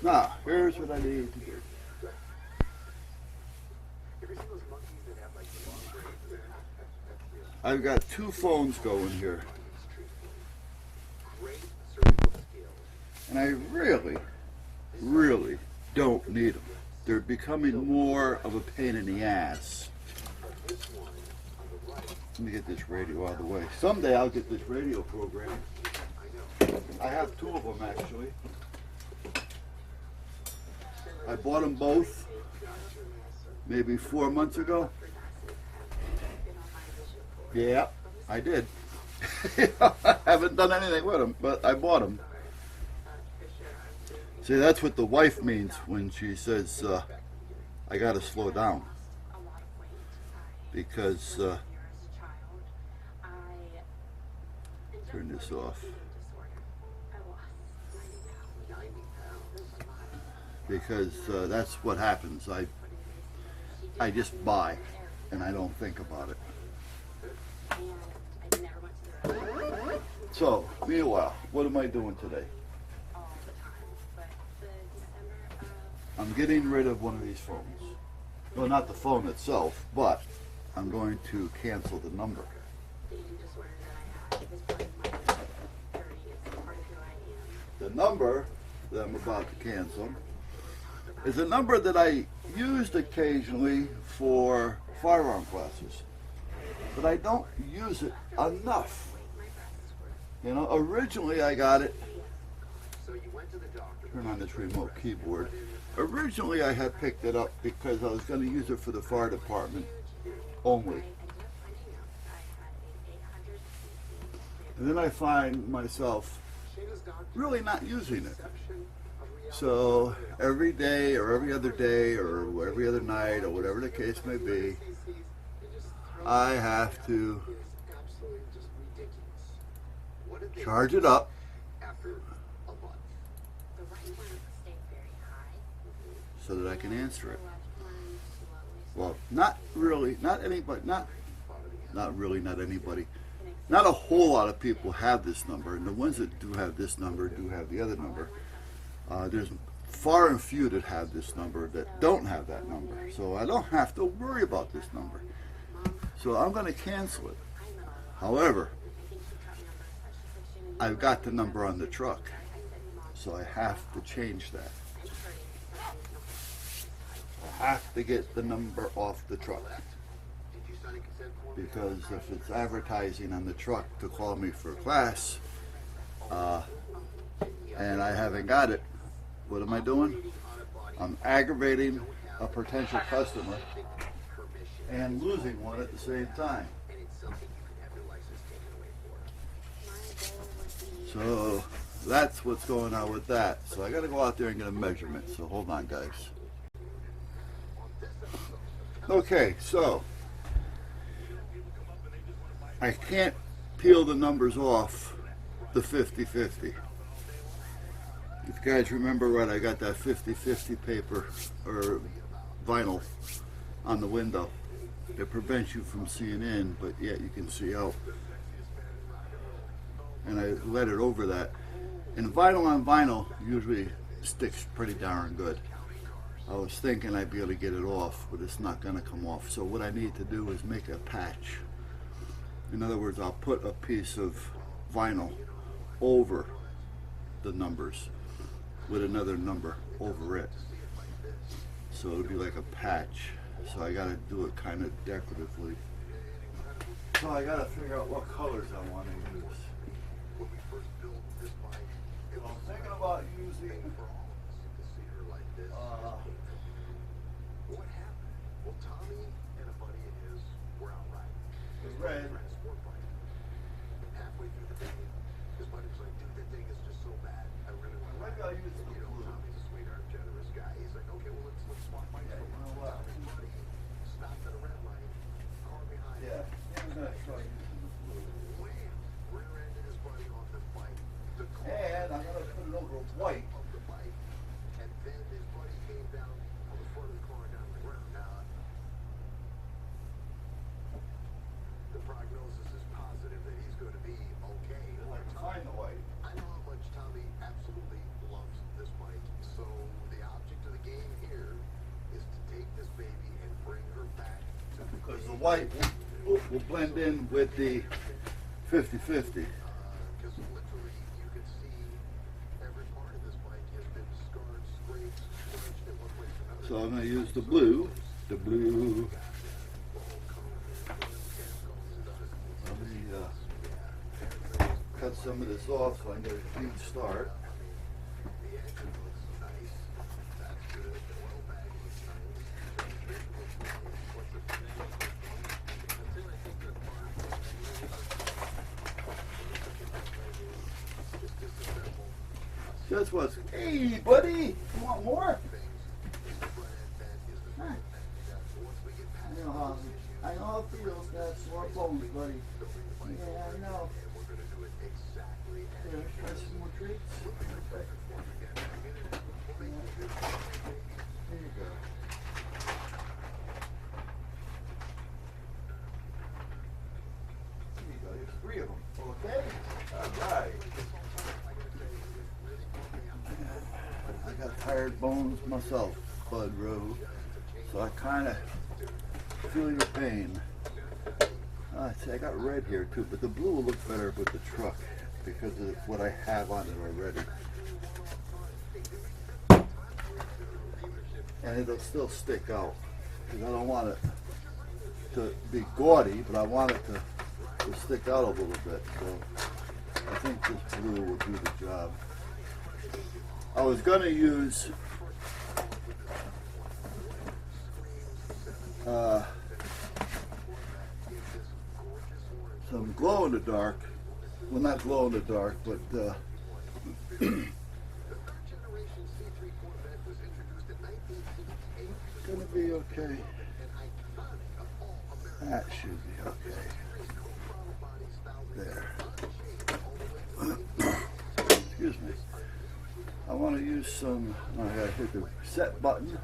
Now, here's what I need to do. I've got two phones going here. And I really, really don't need them. They're becoming more of a pain in the ass. Let me get this radio out of the way. Someday I'll get this radio program. I have two of them actually. I bought them both maybe 4 months ago. Yeah, I did. I haven't done anything with them, but I bought them. See, that's what the wife means when she says, I gotta slow down. Because, turn this off. Because that's what happens. I just buy and I don't think about it. So, meanwhile, what am I doing today? I'm getting rid of one of these phones. Well, not the phone itself, but I'm going to cancel the number. The number that I'm about to cancel is a number that I used occasionally for firearm classes, but I don't use it enough. You know, originally I got it, turn on this remote keyboard. Originally I had picked it up because I was going to use it for the fire department only. And then I find myself really not using it. So every day or every other day or every other night or whatever the case may be, I have to charge it up so that I can answer it. Well, not really, not anybody, not anybody. Not a whole lot of people have this number, and the ones that do have this number do have the other number. There's far and few that have this number that don't have that number, so I don't have to worry about this number. So I'm going to cancel it. However, I've got the number on the truck, so I have to change that. I have to get the number off the truck, because if it's advertising on the truck to call me for a class, and I haven't got it, what am I doing? I'm aggravating a potential customer and losing one at the same time. So that's what's going on with that. So I got to go out there and get a measurement. So hold on, guys. Okay, so I can't peel the numbers off the 50-50. If you guys remember right, I got that 50-50 paper or vinyl on the window. It prevents you from seeing in, but yet you can see out. And I let it over that. And vinyl on vinyl usually sticks pretty darn good. I was thinking I'd be able to get it off, but it's not going to come off. So what I need to do is make a patch. In other words, I'll put a piece of vinyl over the numbers with another number over it. So it'll be like a patch. So I got to do it kind of decoratively. So I got to figure out what colors I want to use. So I'm thinking about using What happened? Well, Tommy and a buddy of his were out riding. the red. Halfway through the day, his buddy was like, dude, that thing is just so bad. I really want to Maybe I'll use the blue. Tommy's a sweetheart, generous guy. He's like, okay, well, let's swap bikes Yeah, for you know once. what? Tommy's buddy stopped at a red light, car behind Yeah, him. I'm going to try using the blue. Wham! Rear end white will blend in with the 50-50. Because literally you can see every part of this bike has been scarred, scraped, scratched in one way or another. So I'm going to use the blue. The blue. Let me cut some of this off so I can get a clean start. The engine looks nice. That's good. The oil bag looks nice. Just what's. Hey, buddy, you want more? Huh. I know how it feels to have sore bones, buddy. Yeah, I know. Here, try some more treats. Okay. Yeah. There you go. There you go. There's 3 of them. Okay. All right. I got tired bones myself, Bud Rowe, so I kind of feel your pain. See, I got red here too, but the blue will look better with the truck because of what I have on it already. And it'll still stick out because I don't want it to be gaudy, but I want it to stick out a little bit. So I think this blue will do the job. I was going to use some glow in the dark. Well, not glow in the dark, but gonna be okay. That should be okay. There. Excuse me. I want to use some. I gotta hit the reset button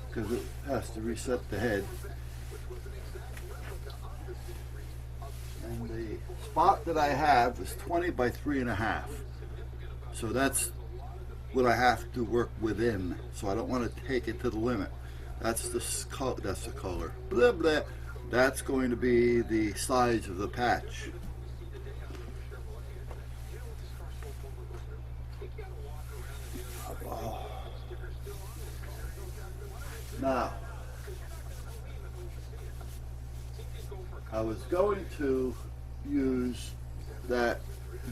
because it has to reset the head. And the spot that I have is 20 by 3.5. So that's what I have to work within. So I don't want to take it to the limit. That's the color. Blah blah. That's going to be the size of the patch. Now, I was going to use that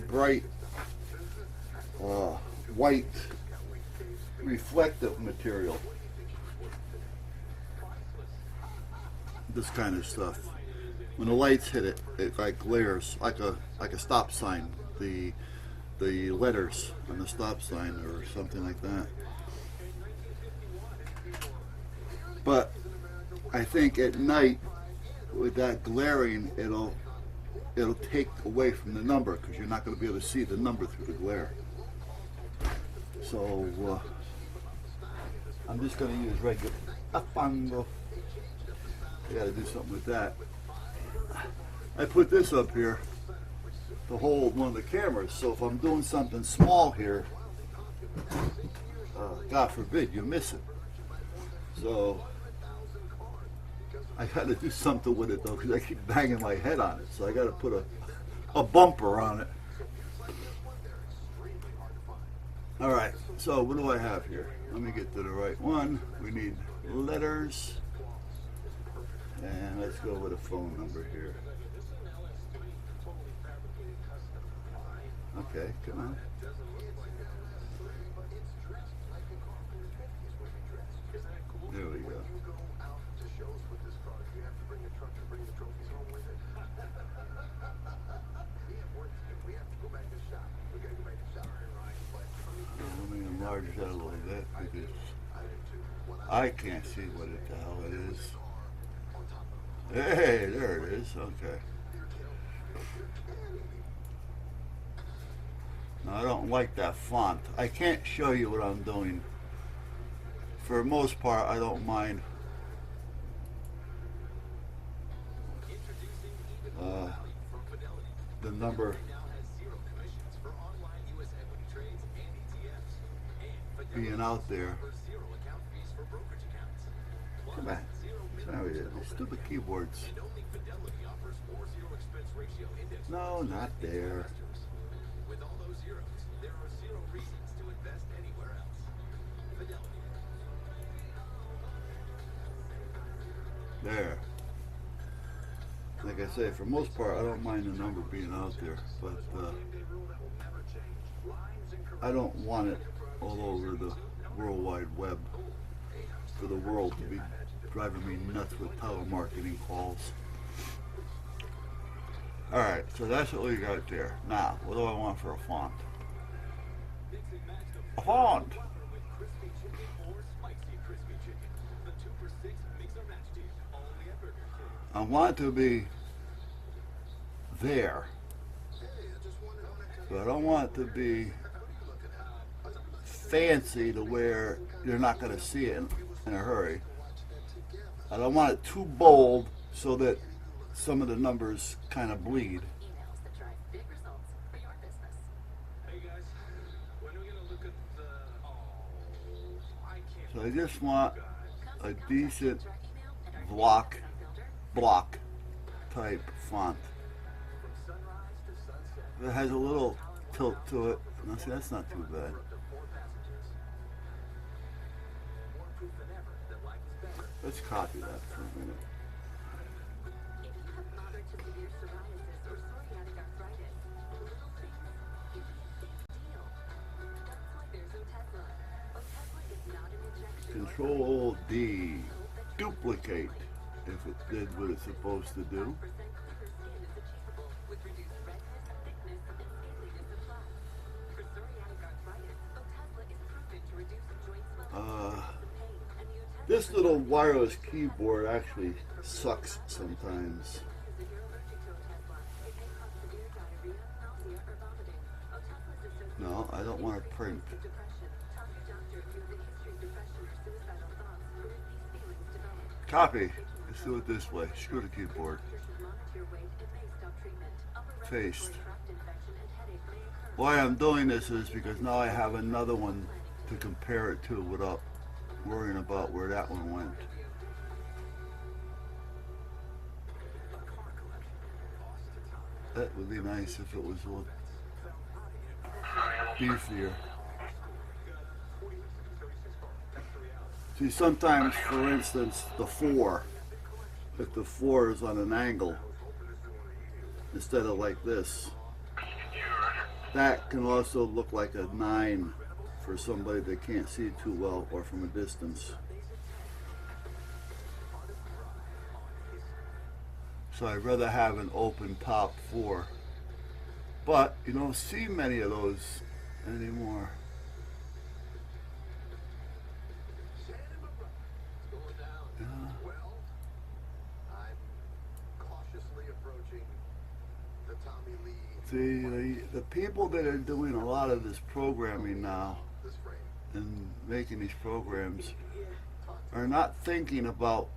bright white reflective material. This kind of stuff. When the lights hit it, it like glares like a stop sign. The letters on the stop sign or something like that. But I think at night, with that glaring, it'll take away from the number because you're not going to be able to see the number through the glare. So I'm just going to use regular afango. I got to do something with that. I put this up here to hold one of the cameras, so if I'm doing something small here, God forbid you miss it. So I got to do something with it though, because I keep banging my head on it. So I got to put a bumper on it. All right. So what do I have here? Let me get to the right one. We need letters, and let's go with a phone number here. Okay, come on. There we go. Let me enlarge that a little bit because I can't see what the hell it is. Hey, there it is. Okay. Now, I don't like that font. I can't show you what I'm doing. For the most part, I don't mind the number being out there. Come on. Oh yeah, these stupid keyboards. No, not there. With all those zeros, there are zero reasons to invest anywhere else. Fidelity. There. Like I say, for most part, I don't mind the number being out there, but I don't want it all over the World Wide Web for the world to be driving me nuts with telemarketing calls. Alright, so that's what we got there. Now, what do I want for a font? A font! I want it to be there. But I don't want it to be fancy to where you're not going to see it in a hurry. I don't want it too bold so that some of the numbers kind of bleed. So I just want a decent block type font. It has a little tilt to it. Now see, that's not too bad. Let's copy that for a minute. Control D, duplicate, if it did what it's supposed to do. This little wireless keyboard actually sucks sometimes. No, I don't want to print. Copy. Let's do it this way. Screw the keyboard. Paste. Why I'm doing this is because now I have another one to compare it to without worrying about where that one went. That would be nice if it was a little beefier. See, sometimes, for instance, the 4, if the 4 is on an angle instead of like this, that can also look like a 9 for somebody that can't see too well or from a distance. So I'd rather have an open top 4. But you don't see many of those anymore. See, the people that are doing a lot of this programming now and making these programs are not thinking about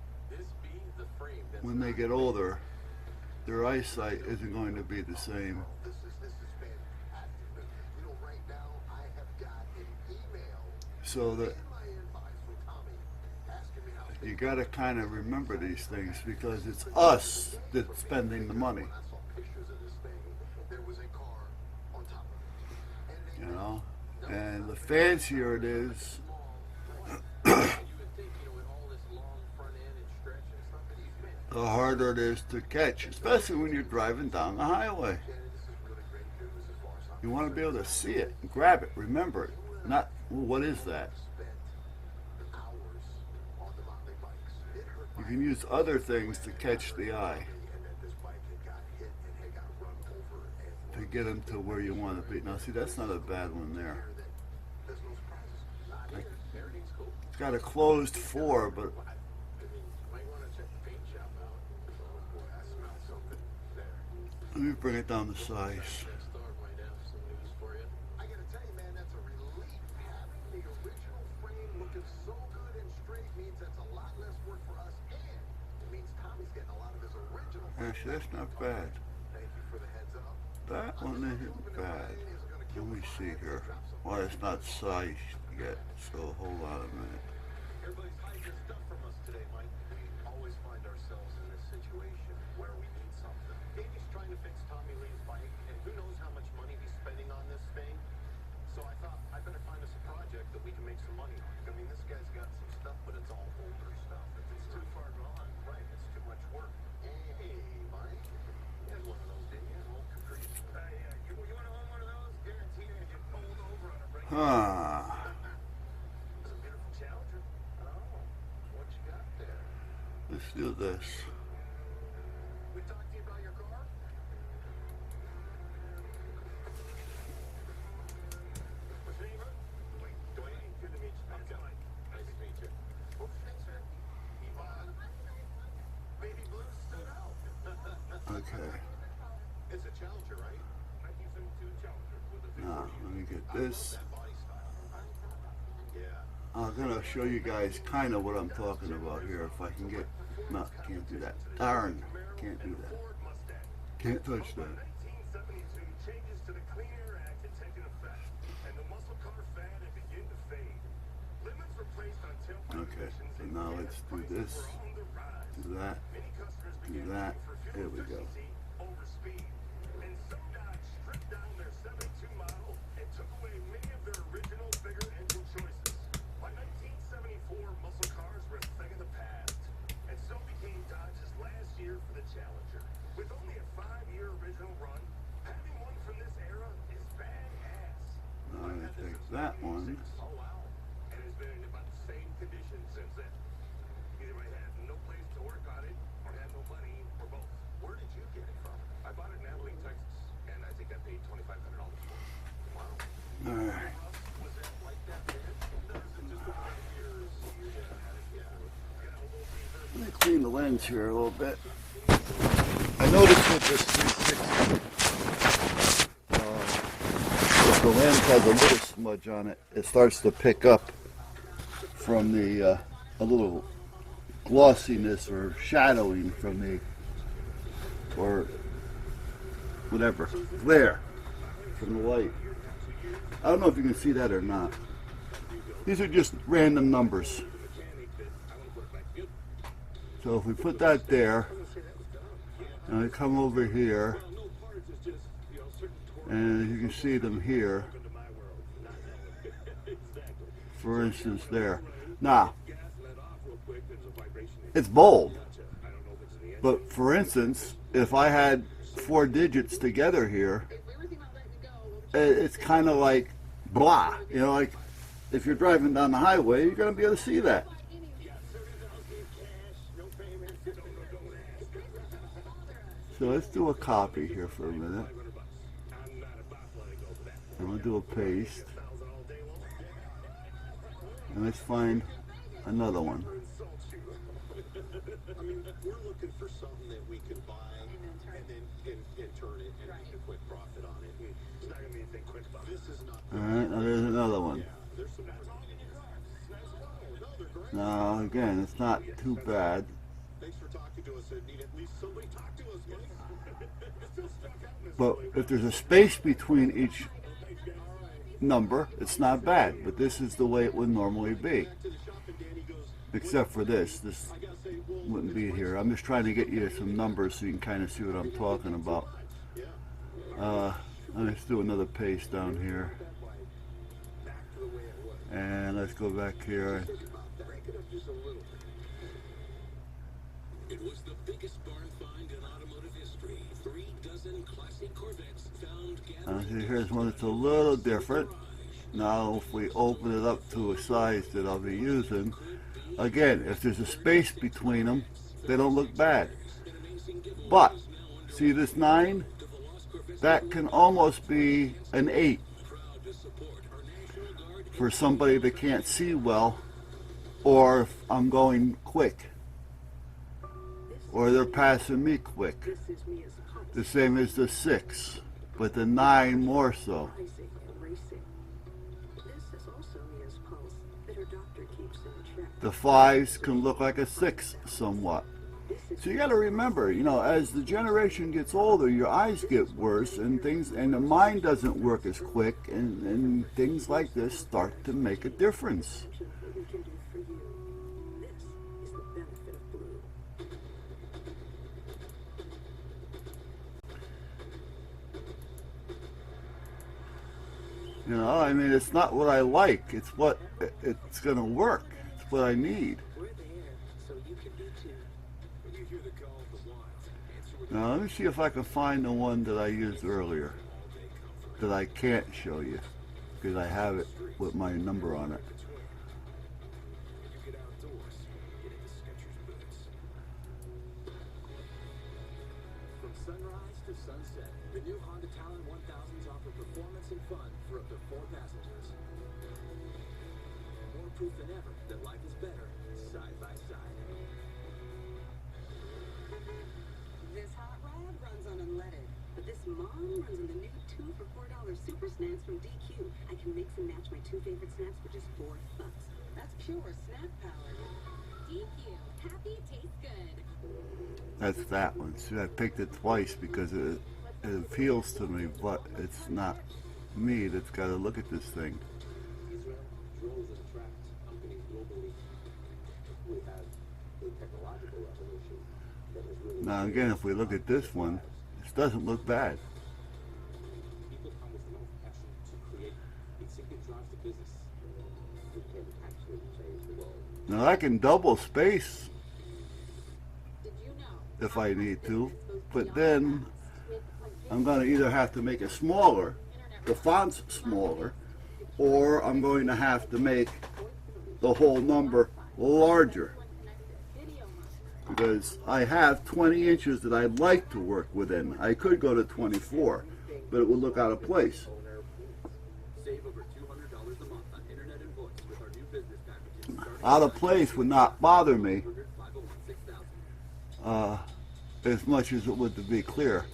when they get older, their eyesight isn't going to be the same. So that you got to kind of remember these things because it's us that's spending the money. You know, and the fancier it is, the harder it is to catch, especially when you're driving down the highway. You want to be able to see it, grab it, remember it. Not, well, what is that? You can use other things to catch the eye, to get them to where you want to be. Now see, that's not a bad one there. It's got a closed 4, but let me bring it down to size. Actually, that's not bad. That one isn't bad. Let me see here. Well, it's not sized yet, so hold on a minute. always find ourselves in this situation where we need something. Davey's trying to fix Tommy Lee's bike, and who knows how much money he's spending on this thing. So I thought I better find us a project that we can make some money on. I mean, this guy's got some stuff, but it's all older stuff. It's too far gone. Right, it's too much work. Hey, Mike, you had one of those, didn't you? An old Caprice. Yeah, you want to own one of those? Guaranteed you're gonna get pulled over on a regular. It's a beautiful Challenger. Oh, what you got there? Let's do this. We talked to you about your car? What's your name, huh? Dwayne. Good to meet you. I'm Mike. Nice to meet you. What's your name, sir? Yvonne. Baby Blue stood out. Okay. It's a Challenger, right? 1972 Challenger with a Now, let me get this. that body style. Yeah. I'm gonna show you guys kind of what I'm talking about here. If I can get, no, can't do that. Darn, can't do that. Ford Mustang. Can't touch that. 1972 changes to the Clean Air Act had taken effect, and the muscle car fad had begun to fade. Limits were placed on tailpipe Okay, emissions, so and now gas let's do prices this. were on the rise. Do that. Many customers Do began that. looking for There fuel we go. efficiency over speed. And so Dodge stripped down their 72 model and took away many of their original bigger engine choices. By 1974, muscle cars were a thing of the past, and so became Dodge's last year for the Challenger. With only a 5-year original run, having one from this era is badass. Now I'm I've had gonna this take since that one. 1986. Oh wow. And it's been in about the same condition since then. Either I had no place to work on it or had no money or both. Where did you get it from? I bought it in Abilene, Texas, and I think I paid $2,500 for it. Wow. All right. Was that like that then? Or is it just over the years you had it? Yeah. Got a little reverse. Let me clean the lens here a little bit. I noticed with this 360, if the lens has a little smudge on it, it starts to pick up from the a little glossiness or shadowing from the, or whatever, glare from the light. I don't know if you can see that or not. These are just random numbers. So if we put that there, and I come over here, and you can see them here, for instance there. Now, it's bold, but for instance, if I had 4 digits together here, it's kind of like blah, you know, like if you're driving down the highway, you're going to be able to see that. So let's do a copy here for a minute. I'm going to do a paste. And let's find another one. I mean, we're looking for something that we can buy and then turn it and make a quick profit on it. It's not going to be anything quick about it. This is not. Alright, now there's another one. There's some. No, they're great. Now again, it's not too bad. Thanks for talking to us. I need at least somebody talk to us, Mike. Still stuck out in this But place. if there's a space between each number, it's not bad. But this is the way it would normally be. To the shop and Danny goes, Except for this. This I gotta say, well, wouldn't be here. I'm just trying to get you some numbers so you can kind of see what I'm talking about. yeah. Let's do another paste down here. Back to the way it was. And let's go back here. Break it up just a little bit. It was the biggest barn find in automotive history. 3 dozen classic Corvettes found gathering. Here's one that's a little different. Now if we open it up to a size that I'll be using, again, if there's a space between them, they don't look bad. But, see this 9? That can almost be an 8 for somebody that can't see well, or if I'm going quick, or they're passing me quick. The same as the 6, but the 9 more so. The 5s can look like a 6 somewhat. So you got to remember, you know, as the generation gets older, your eyes get worse, and things, and the mind doesn't work as quick, and things like this start to make a difference. You know, I mean, it's not what I like. It's what it's going to work. It's what I need. We're there, so you can be too. When you hear the call of the wild, answer with Now, let me see if I can find the one that I used earlier all-day comfort. that I can't show you because I have it with my number on it. When you get outdoors, get into Skechers boots. From sunrise to sunset, the new Honda Talon 1000s offer performance and fun for up to 4 passengers. More proof than ever that life is better side by side. This hot rod runs on unleaded, but this mom runs on the new 2 for $4 super snacks from DQ. I can mix and match my 2 favorite snacks for just $4. That's pure snack power. DQ, happy tastes good. That's that one. See, I picked it twice because it appeals to me, but it's not me that's got to look at this thing. Israel draws and attracts companies globally. We have a technological revolution that is really... Now again, if we look at this one, this doesn't look bad. People come with no passion to create. It simply drives the business. We can actually change the world. Now I can double space Did you know? if I need to, but then I'm going to either have to make it smaller, the font's smaller, or I'm going to have to make the whole number larger because I have 20 inches that I'd like to work within. I could go to 24, but it would look out of place. Save over $200 a month on internet and voice with our new business packages. Starting Out of place would not bother me 501-6000. as much as it would to be clear.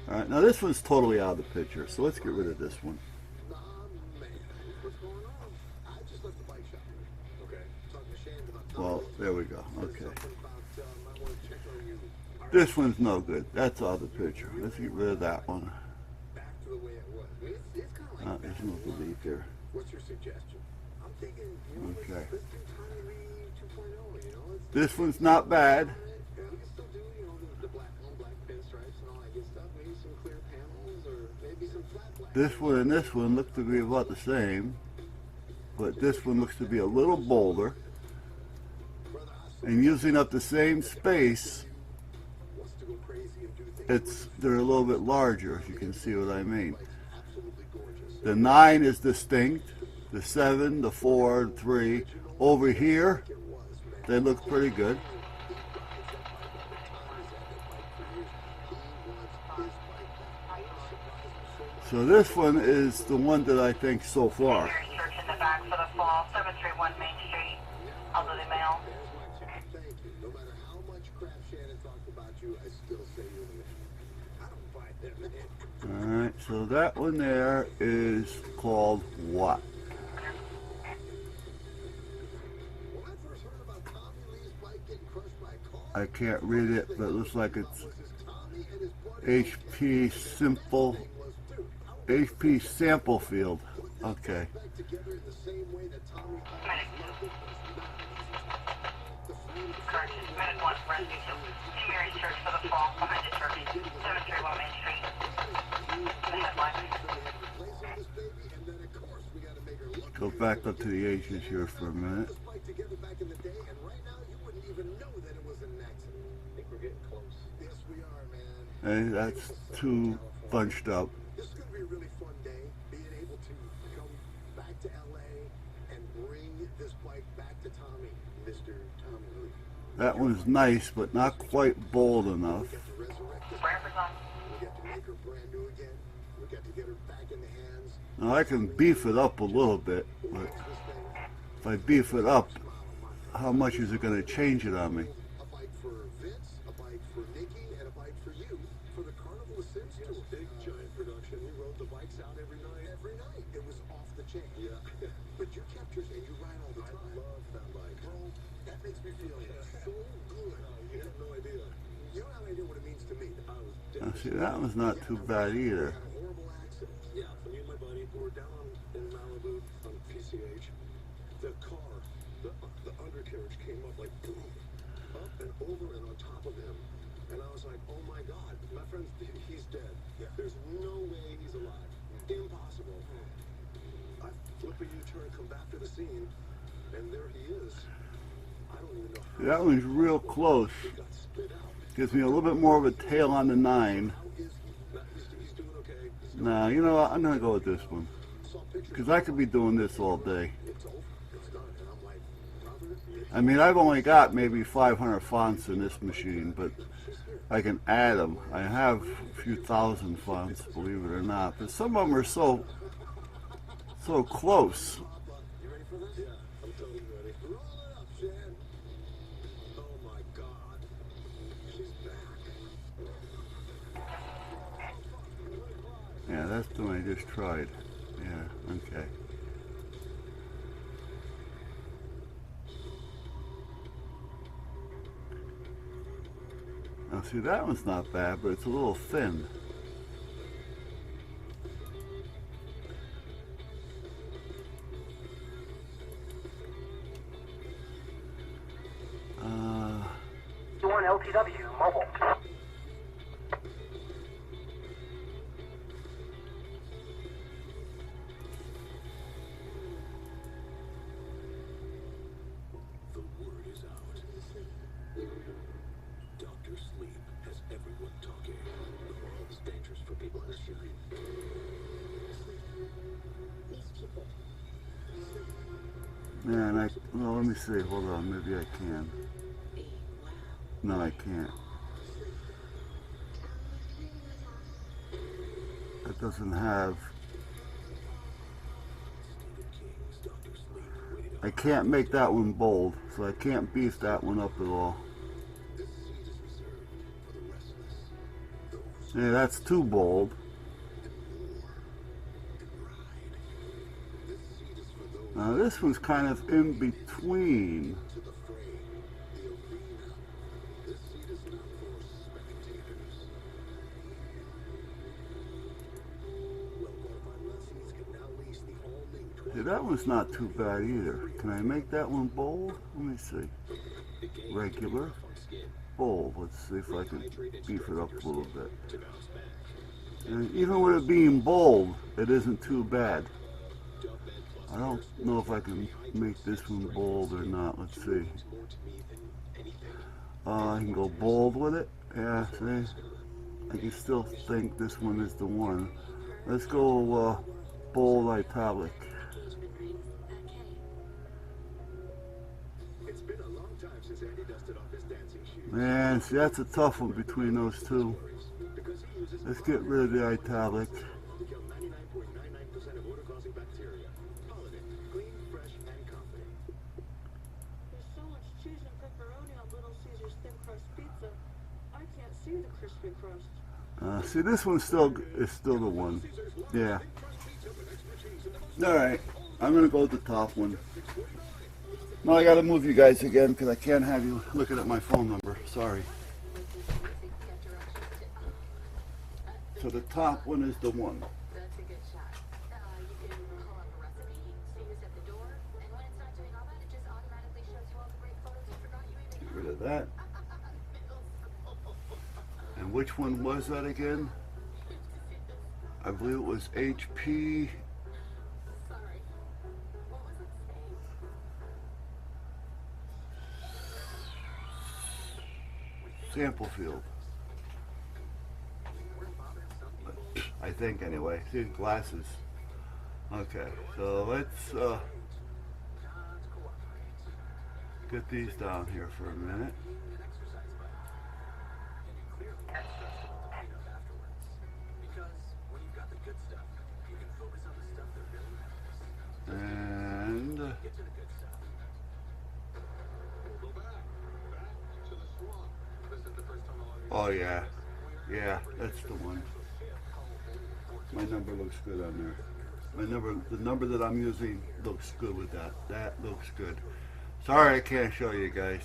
All right, now this one's totally out of the picture, so let's get rid of this one. Man, what's going on? I just left the bike shop. Okay. Talking to Shane about Well, there we go. Okay. something about I want to check on you. This one's no good. That's out of the picture. Let's get rid of that one. Back to the way it was. It's kind of like There's no delete there. What's your suggestion? I'm thinking, Okay. let's do Tommy Lee 2.0, It's This one's not bad. we can still do, the black on black pinstripes and all that good stuff. Maybe some clear panels or maybe some flat black. This one and this one look to be about the same, but this one looks to be a little bolder Brother, I and using up the same space. wants to go crazy and do things. They're a little bit larger, if you can see what I mean. Absolutely gorgeous. The 9 is distinct. The 7, the 4, 3. Over here, they look pretty good. So this one is the one that I think so far. Search in the back for the fall, 731 Main Street, elderly male. Thank you. No matter how much crap Shannon talked about you, I still say you're the man. I don't fight that man. Alright, so that one there is called what? When I first heard about Tommy Lee's bike getting crushed by a car, I can't read it, but it looks like it's was his Tommy and his buddy HP Simple, was too. HP Sample Field. Okay. Back together in the same way that Tommy Medic 2. Correct. Medic 1, rescue 2. St. Mary's Church for the fall, behind the church, 731 Main Street. The headline. and then of course we got to make her look Go back up to the A's here for a minute. this bike together back in the day, and right now you wouldn't even know that it was an accident. I think we're getting close. Yes, we are, man. Hey, that's too bunched up. This is going to be a really fun day, being able to come back to LA and bring this bike back to Tommy, Mr. Tommy Lee. That one's nice, but not quite bold enough. We get to resurrect this Wherever's on. We get to make her brand new again. We get to get her back in the hands. Now I can beef it up a little bit, but This thing, if I beef it up, how much is it going to change it on me? a bike for Vince, a bike for Nikki, and a bike for you for the Carnival of Sins tour. Big giant production. We rode the bikes out every night. Every night. It was off the chain. Yeah. But you kept yours and you ride all the time. I love that bike. Bro, that makes me feel so good. You have no idea. You don't have any idea what it means to me. I was Now, see, that one's not too bad either. had a horrible accident. Yeah, so me and my buddy, we were down in Malibu on PCH. The car, the undercarriage came up like boom, up and over and on top of him. And I was like, oh my God, my friend's, he's dead. There's no way he's alive. Impossible. come back to the scene, and there he is. I don't even know how See, that one's real close. he got spit out. Gives me a little bit more of a tail on the 9. How is he? He's doing okay. He's doing Nah, you know what? I'm gonna go with this one. saw pictures. Because I could be doing this all day. It's over. It's done. And I'm like, brother, I mean, I've only got maybe 500 fonts in this machine, but I can add them. I have a few thousand fonts, believe it or not. But some of them are so close. you ready for this? Yeah, I'm totally ready. Roll it up, Shan. Oh my God. She's back. Yeah, that's the one I just tried. Yeah, okay. Now see, that one's not bad, but it's a little thin. You want LTW mobile. The word is out. Dr. Sleep has everyone talking. The world is dangerous for people in this line. Yeah, and well, let me see. Hold on, maybe I can. No, I can't. It doesn't have. I can't make that one bold, so I can't beef that one up at all. Yeah, that's too bold. Now this one's kind of in between. See, that one's not too bad either. Can I make that one bold? Let me see. Regular. Bold. Let's see if I can beef it up a little bit. And even with it being bold, it isn't too bad. I don't know if I can make this one bold or not. Let's see. I can go bold with it. Yeah, see? I can still think this one is the one. Let's go bold italic. It's been a long time since Andy dusted off his dancing shoes. Man, see, that's a tough one between those two. Because he uses Let's get rid of the italic. to kill 99.99% of odor-causing bacteria. Holiday, clean, fresh, and confident. There's so much cheese and pepperoni on Little Caesar's thin crust pizza. I can't see the crispy crust. See, this one is still the one. Yeah. All right, I'm gonna go with the top one. Now I gotta move you guys again because I can't have you looking at my phone number. Sorry. So the top one is the one. That's a good shot. You can call up a recipe, see who's at the door, and when it's not doing all that, it just automatically shows you all the great photos you forgot you even Get had. rid of that. And which one was that again? I believe it was HP. Sorry. What was it saying? Sample field. I think anyway. See, glasses. Okay, so let's get these down here for a minute. And oh yeah, that's the one. My number looks good on there. The number that I'm using looks good with that. That looks good. Sorry I can't show you guys,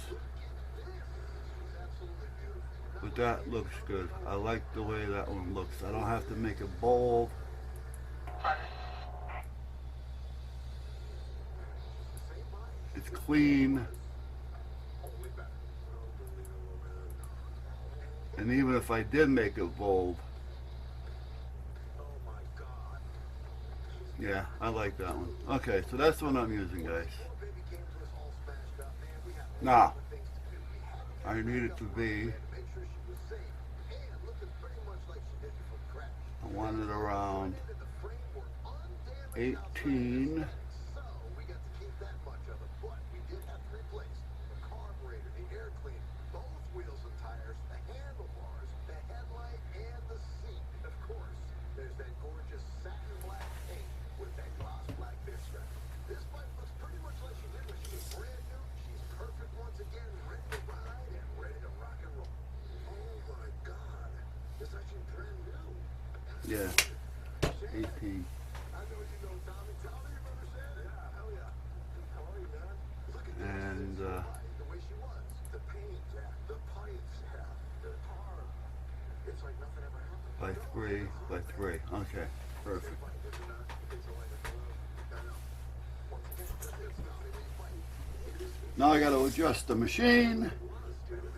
but that looks good. I like the way that one looks. I don't have to make it bold. It's clean. And even if I did make it bold, Yeah, I like that one. Okay, so that's the one I'm using, guys. Now, I need it to be, I want it around 18. Yeah, 18. And by 3 by 3. Okay, perfect. Now I got to adjust the machine.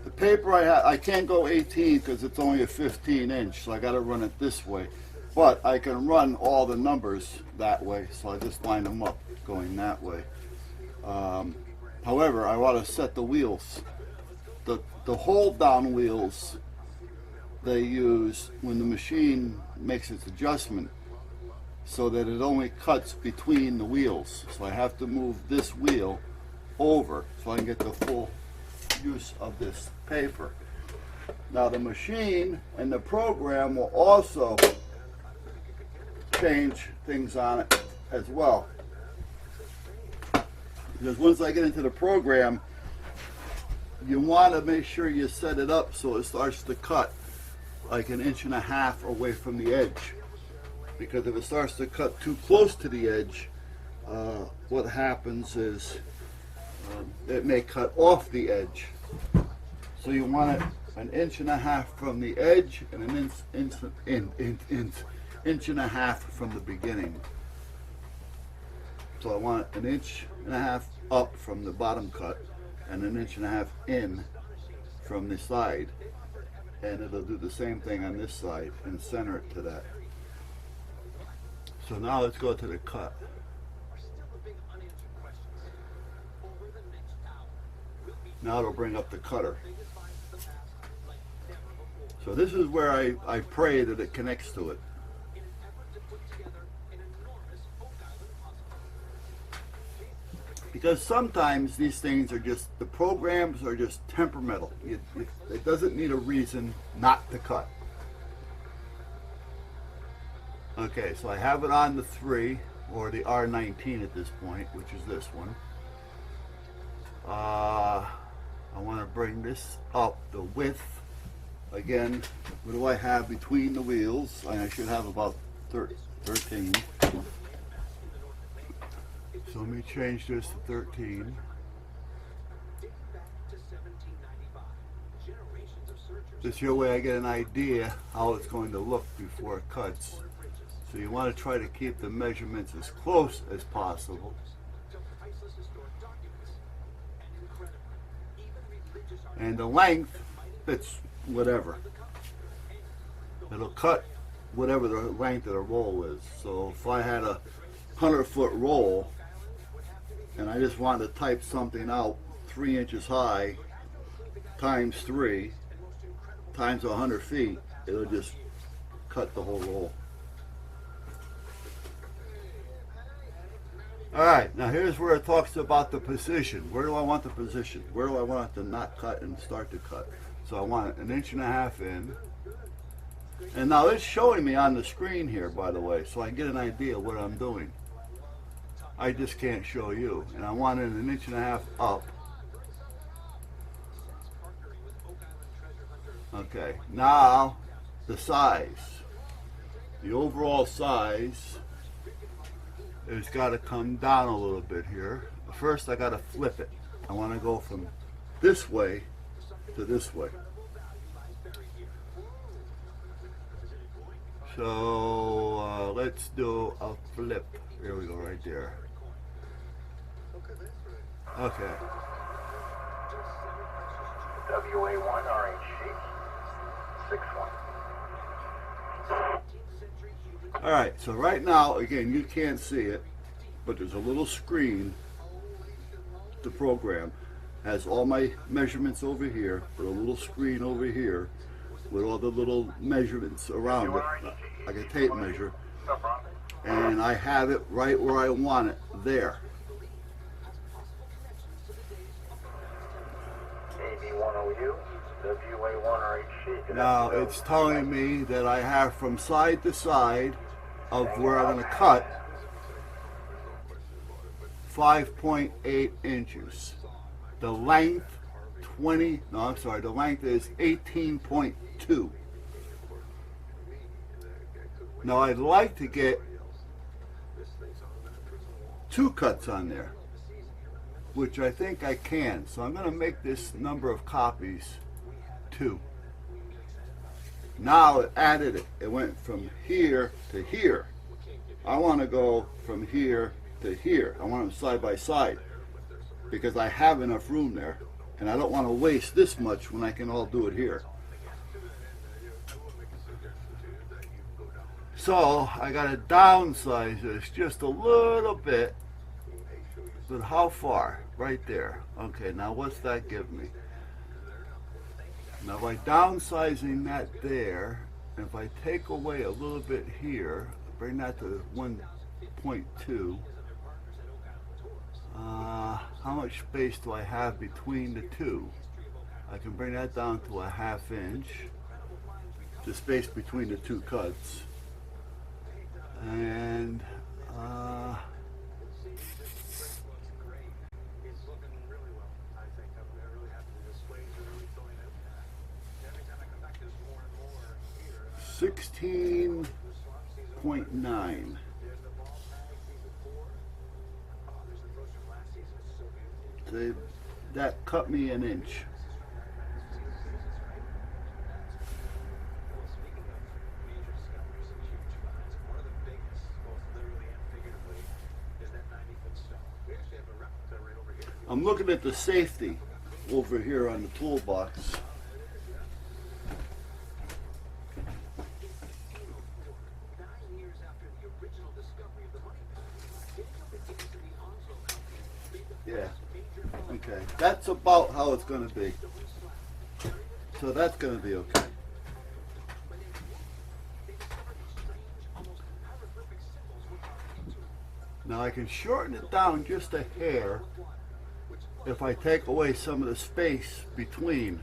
The paper I can't go 18 because it's only a 15-inch, so I got to run it this way. But I can run all the numbers that way, so I just line them up going that way. However, I want to set the wheels. The hold down wheels they use when the machine makes its adjustment, so that it only cuts between the wheels. So I have to move this wheel over so I can get the full use of this paper. Now the machine and the program will also change things on it as well. Because once I get into the program, you want to make sure you set it up so it starts to cut like 1.5 inches away from the edge. Because if it starts to cut too close to the edge, what happens is it may cut off the edge. So you want it 1.5 inches from the edge and 1.5 inches from the beginning. So I want it 1.5 inches up from the bottom cut and 1.5 inches in from the side. And it'll do the same thing on this side and center it to that. So now let's go to the cut. Now it'll bring up the cutter. So this is where I pray that it connects to it. Because sometimes these things are just, the programs are just temperamental. It doesn't need a reason not to cut. Okay, so I have it on the 3, or the R19 at this point, which is this one. I want to bring this up, the width. Again, what do I have between the wheels? I should have about 13. So let me change this to 13. This way I get an idea how it's going to look before it cuts. So you want to try to keep the measurements as close as possible. And the length, it's whatever. It'll cut whatever the length of the roll is. So if I had a 100-foot roll and I just wanted to type something out 3 inches high times 3 times 100 feet, it'll just cut the whole roll. Alright, now here's where it talks about the position. Where do I want the position? Where do I want it to not cut and start to cut? So I want it 1.5 inches in. And now it's showing me on the screen here, by the way, so I get an idea of what I'm doing. I just can't show you. And I want it 1.5 inches up. Okay, now the size. The overall size has got to come down a little bit here. First I got to flip it. I want to go from this way to this way. So let's do a flip. Here we go, right there. Okay. WA1 RH6-1. Alright, so right now, again, you can't see it, but there's a little screen. The program has all my measurements over here, but a little screen over here with all the little measurements around it, like a tape measure. And I have it right where I want it, there. Now it's telling me that I have from side to side of where I'm going to cut 5.8 inches. The length the length is 18.2. Now I'd like to get 2 cuts on there, which I think I can. So I'm going to make this number of copies 2. Now it added it. It went from here to here. I want to go from here to here. I want them side by side because I have enough room there, and I don't want to waste this much when I can all do it here. So I got to downsize this just a little bit. But how far? Right there. Okay, now what's that give me? Now by downsizing that there, if I take away a little bit here, bring that to 1.2, how much space do I have between the two? I can bring that down to a 1/2 inch, the space between the 2 cuts. And It's looking really well. I think I'm really happy with this waves are really filling in. Every time I come back, there's more and more here. 16.9. There's the ball tag, season 4. Oh, there's the first from last season. It's so beautiful. That cut me an inch. Well, speaking of major discoveries and huge finds, one of the biggest, both literally and figuratively, is that 90-foot stone. We actually have a replica right over here. I'm looking at the safety over here on the toolbox. 9 years after the original discovery of the money mystery, Jacob and Anthony Onslow Company made the Yeah. major find. Okay, that's about how it's going to be. So that's going to be okay. Now I can shorten it down just a hair if I take away some of the space between.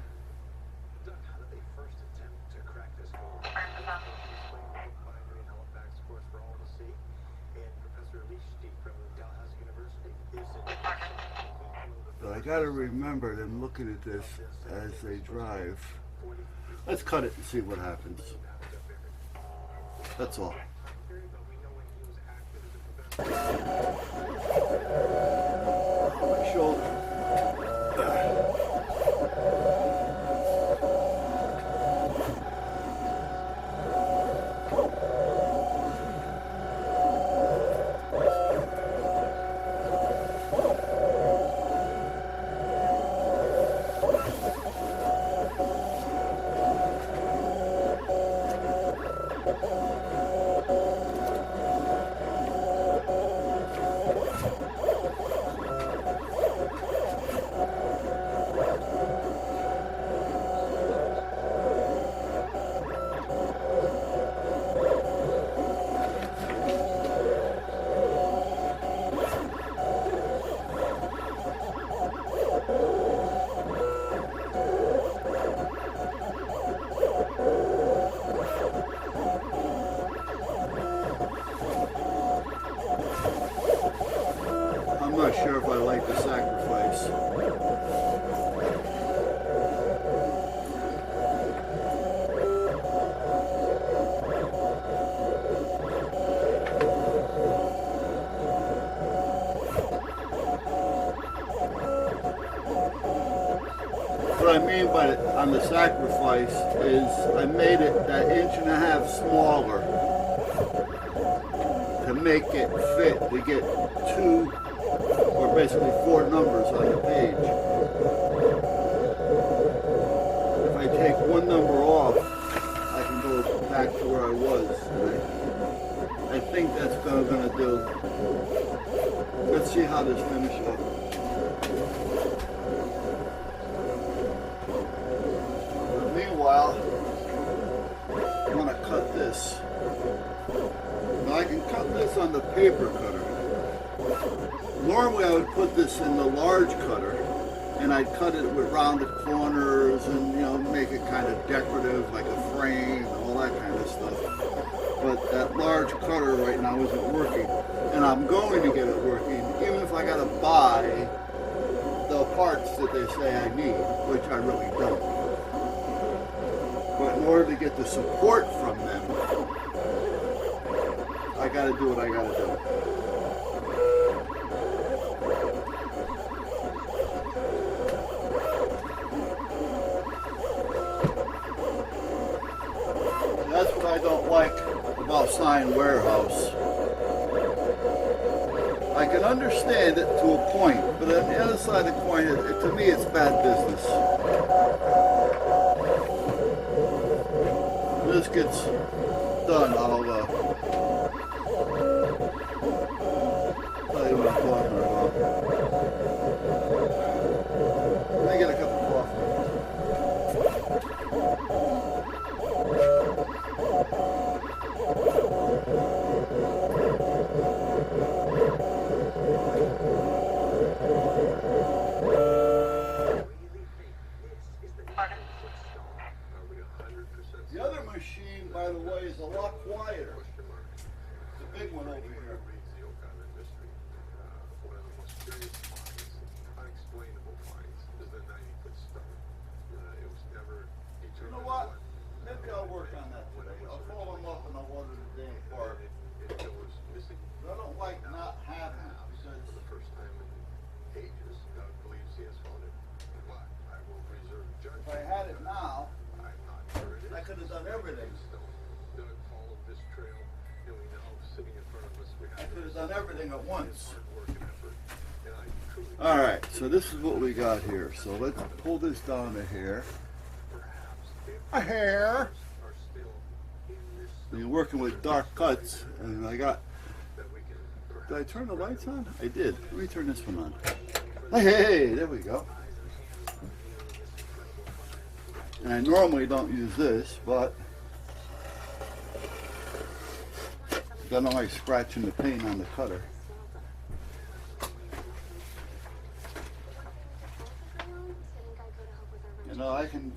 Doug, how did they first attempt to crack this code? Pioneering Halifax, of course, for all to see. And Professor Leach from Dalhousie University is But I got to remember them looking at this as they drive. Let's cut it and see what happens. That's all. My shoulder. I'm not sure if I like the sacrifice. What I mean by it on the sacrifice is I made it that 1.5 inches smaller to make it fit to get 2 or basically 4 numbers on the page. If I take one number off, I can go back to where I was. think that's gonna do. Let's see how this finishes up. Meanwhile, I'm gonna cut this. Now I can cut this on the paper cutter. Normally I would put this in the large cutter and I'd cut it with rounded corners and, you know, make it kind of decorative, like a frame and all that kind of stuff. But that large cutter right now isn't working, and I'm going to get it working, even if I gotta buy the parts that they say I need, which I really don't. But in order to get the support from them, I gotta do what I gotta do. That's what I don't like about Sign Warehouse. I can understand it to a point, but on the other side of the coin, to me, it's bad business. When this gets done, I'll tell you what I'm talking about. Let me get a cup of coffee. The other machine, by the way, is a lot quieter. The big one over here. One of the most curious finds, unexplainable finds, is the 90-foot stone. It was never You determined. know what? Maybe I'll work on that today. I'll call them up and I'll order the damn part. It was missing. I don't like not having it For because the first time in ages, Doug believes he has found it. But I will reserve judgment. if I had it now, I'm not sure it is. I could have done everything. Doug followed this trail, and we know sitting in front of us, we I have could have done everything at once. hard work and effort. And I truly All right, so this is what we got here. So let's pull this down to here. perhaps A hair. are still in this We're working with dark cuts, and I got. that we can Did I turn the lights on? I did. Let me turn this one on. Hey, there we go. And I normally don't use this, but I don't like scratching the paint on the cutter. You know, I can,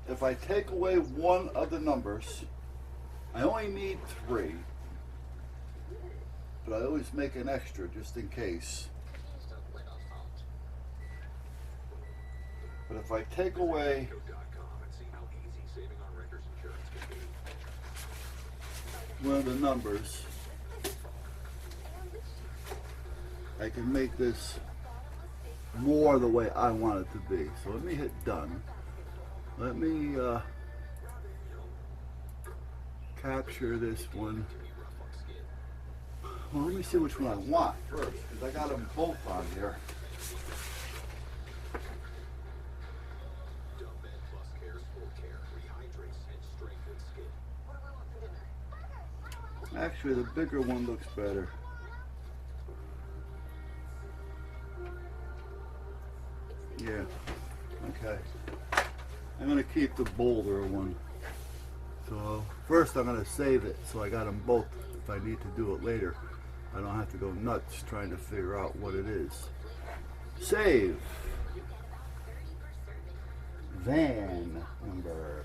if I take away one of the numbers, I only need 3, but I always make an extra just in case. But if I take away and see how easy saving on renter's insurance can be. one of the numbers, I can make this more the way I want it to be. So let me hit done. Let me capture this one. Well, let me see which one I want first, because I got them both on here. Dumbbed Plus Care's full care rehydrates and strengthens skin. What do we want for dinner? Actually, the bigger one looks better. Yeah, okay. I'm going to keep the bolder one. So first I'm going to save it so I got them both if I need to do it later. I don't have to go nuts trying to figure out what it is. Save. Van number.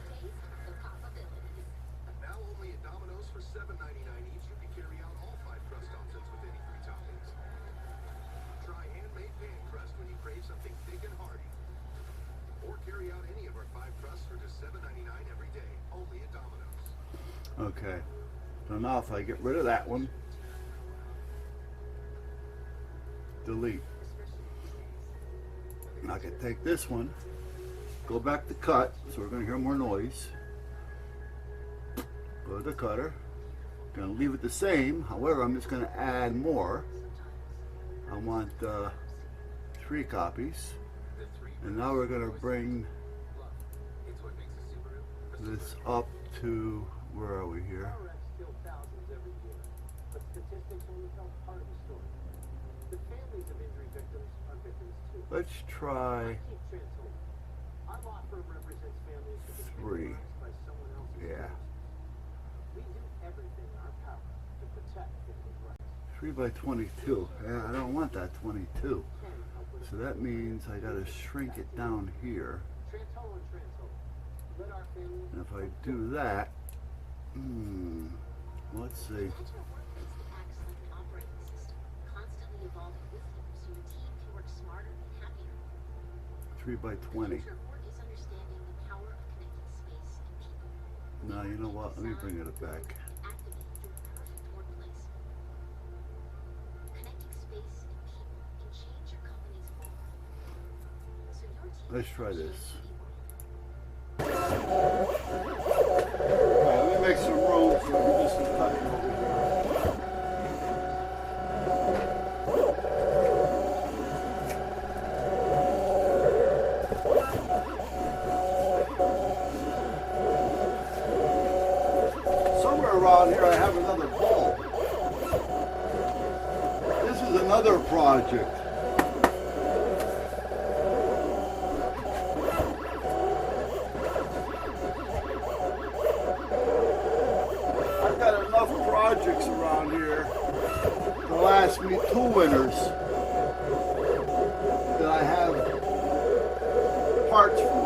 Now only at Domino's for $7.99 each, you can carry out all 5 crust options with any 3 toppings. Try handmade pan crust when you crave something big and hearty. Or carry out any of our 5 crusts for just $7.99 every day, only at Domino's. Okay. So now if I get rid of that one, delete. I can take this one, go back to cut, so we're going to hear more noise. Go to the cutter. Going to leave it the same, however, I'm just going to add more. I want 3 copies. And now we're going to bring this up to, where are we here? statistics only tell part of the story. The families of injury victims are victims too. Let's try Keep Trantoli. Our law firm represents families who've been 3. victimized by someone else's Yeah. abuse. We do everything in our power to protect victims' rights. 3 by 22. Yeah, I don't want that 22. Can help with So that means I gotta shrink it down here. Trantolo and Trantolo. Let our families. And if I do that, let's see. Agile workplace that acts like an operating system, constantly evolving with you so your team can work smarter and happier. 3 by The 20. future of work is understanding the power of connected space and people. Now, you know what? Let me bring it back. Activate your perfect workplace. Connecting space and people can change your company's whole world. So your team Let's try can this. change the world. Alright, let me make some room for this to cut over here. Somewhere around here I have another bulb. This is another project. I've got enough projects around here to last me 2 winters that I have parts for.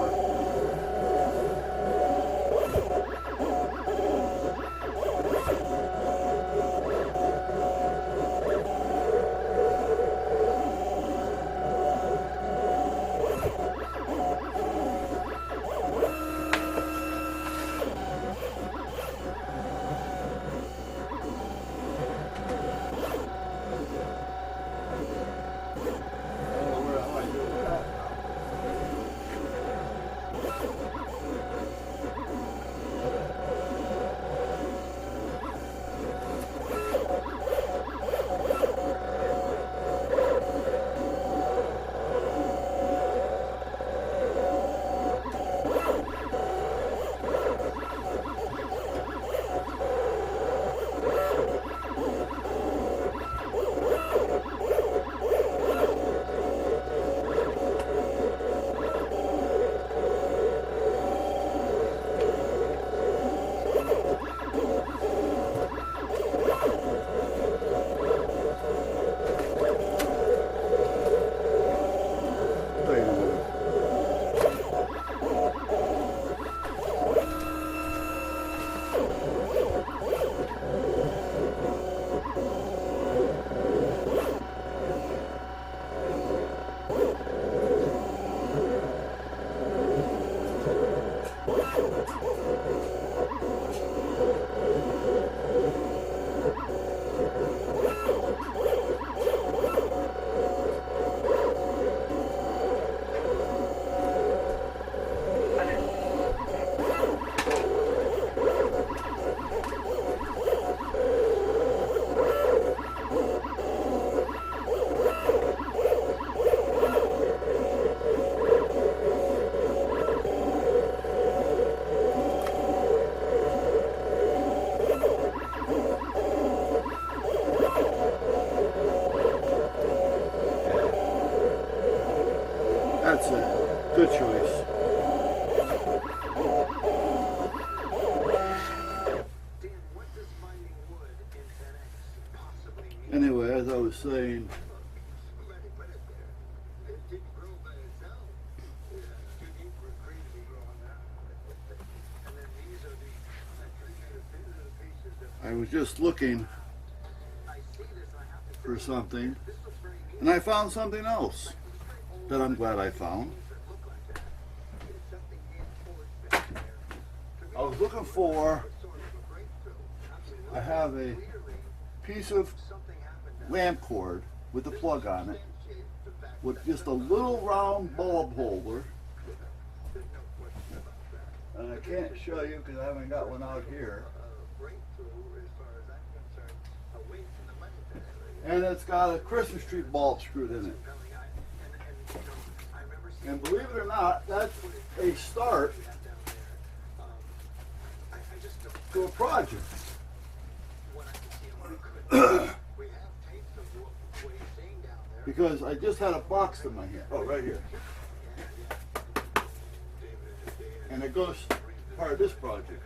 That's a good choice. Dan, what does finding wood in 10X possibly mean? Anyway, as I was saying, Somebody put it there. It didn't grow by itself. Yeah, too deep for a tree to be growing now. And then these are the pieces that I was just looking I see this and I have to for something, this looks very neat. and I found something else that I'm glad I found. That look like that. It's something being forged back there. I was looking for, Sort of a breakthrough. Absolutely. I have a piece of Something happened down lamp cord with the plug on it, shape, the fact with just a little round bulb holder, there's no question about that. and I can't show you because I haven't got one out here. Breakthrough as far as I'm concerned, away from the money And it's got a Christmas tree bulb screwed in it. I remember seeing And believe it or not, that's a start that down there. I just don't to a project. what I could see and what I couldn't. tapes of what he's saying down there. Because I just had a box in my hand. Oh, right here. And it goes part of this project.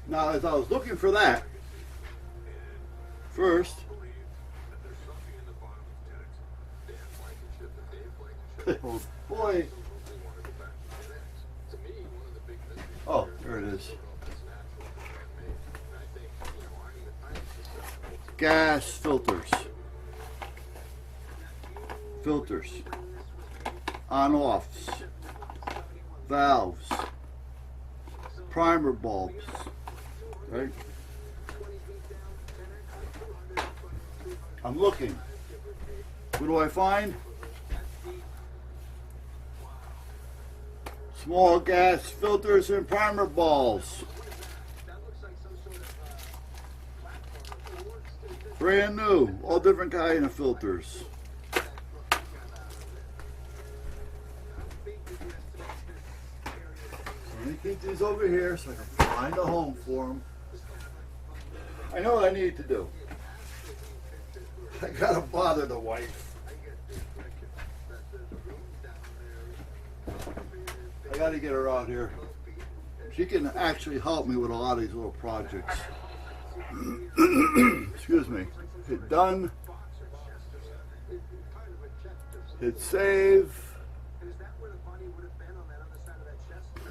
Now, as I was looking for that, first, oh boy. Oh, there it is. Gas filters. Filters. On-offs. Valves. Primer bulbs. Right? I'm looking. What do I find? Small gas filters and primer balls. Brand new. All different kind of filters. Let me keep these over here so I can find a home for them. I know what I need to do. I gotta bother the wife. I gotta get her out here. She can actually help me with a lot of these little projects. Excuse me. Hit done. Hit save. And is that where the body would have been, on that other side of that chest? On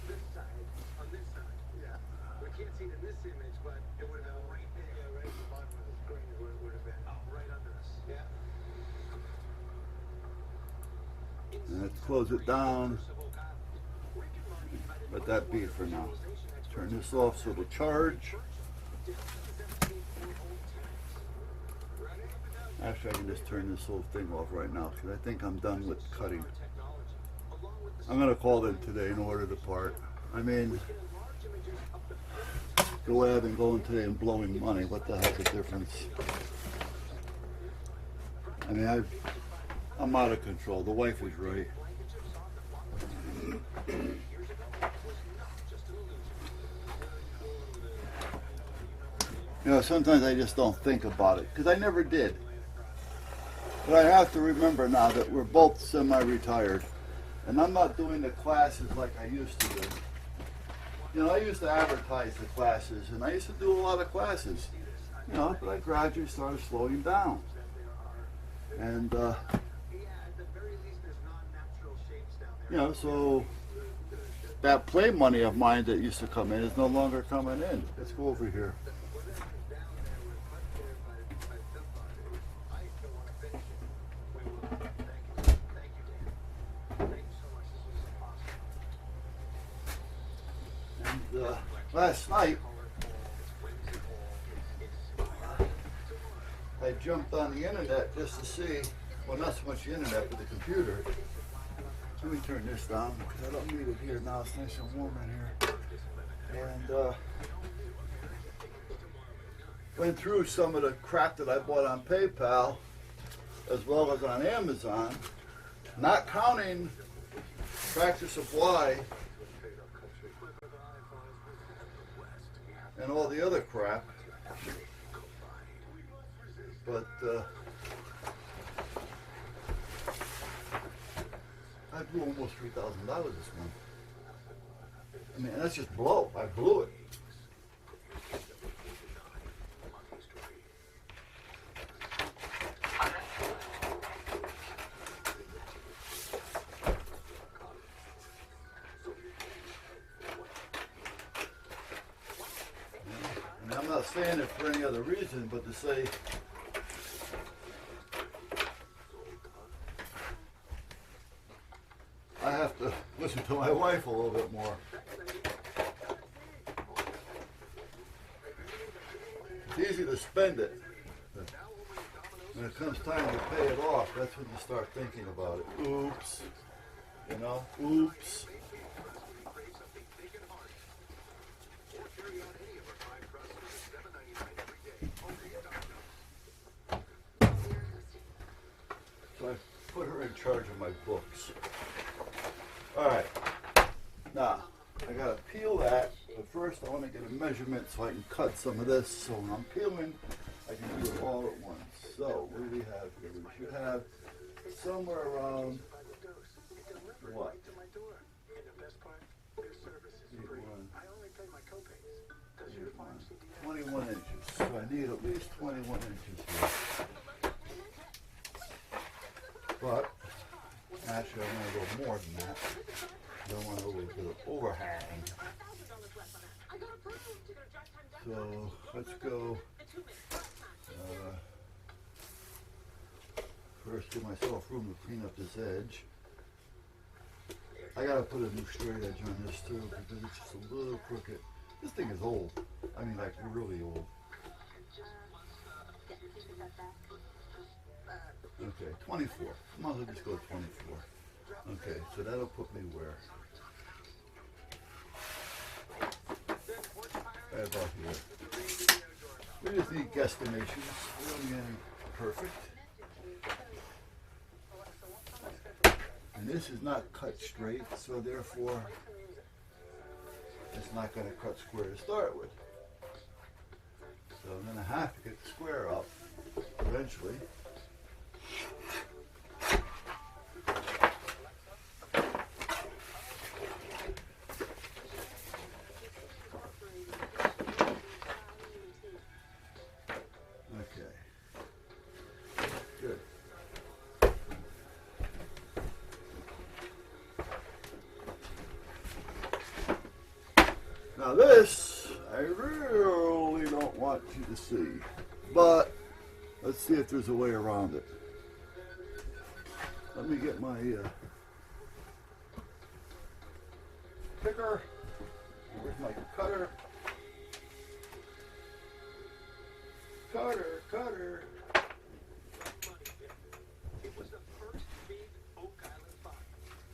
this side. On this side. Yeah. We can't see it in this image, but it would have been right there. Yeah, right at the bottom of the screen is where it would have been. Oh, right under us. Yeah. Let's close it down. Let that be for now. Turn this off so it'll charge. Actually, I can just turn this whole thing off right now because I think I'm done with cutting. I'm going to call them today and order the part. I mean, go ahead and going today and blowing money. What the heck's the difference? I mean, I'm out of control. The wife is right. You know, sometimes I just don't think about it because I never did. But I have to remember now that we're both semi-retired, and I'm not doing the classes like I used to do. You know, I used to advertise the classes, and I used to do a lot of classes. You know, but I gradually started slowing down. And, you know, so that play money of mine that used to come in is no longer coming in. Let's go over here. And last night, I jumped on the internet just to see, well, not so much the internet, but the computer. Let me turn this down because I don't need it here now. It's nice and warm in here. And went through some of the crap that I bought on PayPal as well as on Amazon, not counting Tractor Supply and all the other crap. But I blew almost $3,000 this month. I mean, that's just blow. I blew it. And I'm not saying it for any other reason, but to say I have to listen to my wife a little bit more. It's easy to spend it, but when it comes time to pay it off, that's when you start thinking about it. Oops. You know, oops. So I put her in charge of my books. All right, now I gotta peel that, But first I want to get a measurement so I can cut some of this, so when I'm peeling, I can do it all at once. So what do we have here? We should have somewhere around, what? And the best part, their service is free. I only pay my copays. Does your pharmacy do that? 21 inches. So I need at least 21 inches here. But actually, I want to go more than that. I don't want to do an overhang. So let's go. First, give myself room to clean up this edge. I gotta put a new straight edge on this too because it's just a little crooked. This thing is old. I mean, like really old. Okay, 24. Might as well just go 24. Okay, so that'll put me where? Right about here. We just need guesstimations. We don't need anything perfect. And this is not cut straight, so therefore it's not going to cut square to start with. So I'm going to have to get the square up eventually. Now this, I really don't want you to see, but let's see if there's a way around it. Let me get my picker. Where's my cutter? Cutter. It was the first big Oak Island find,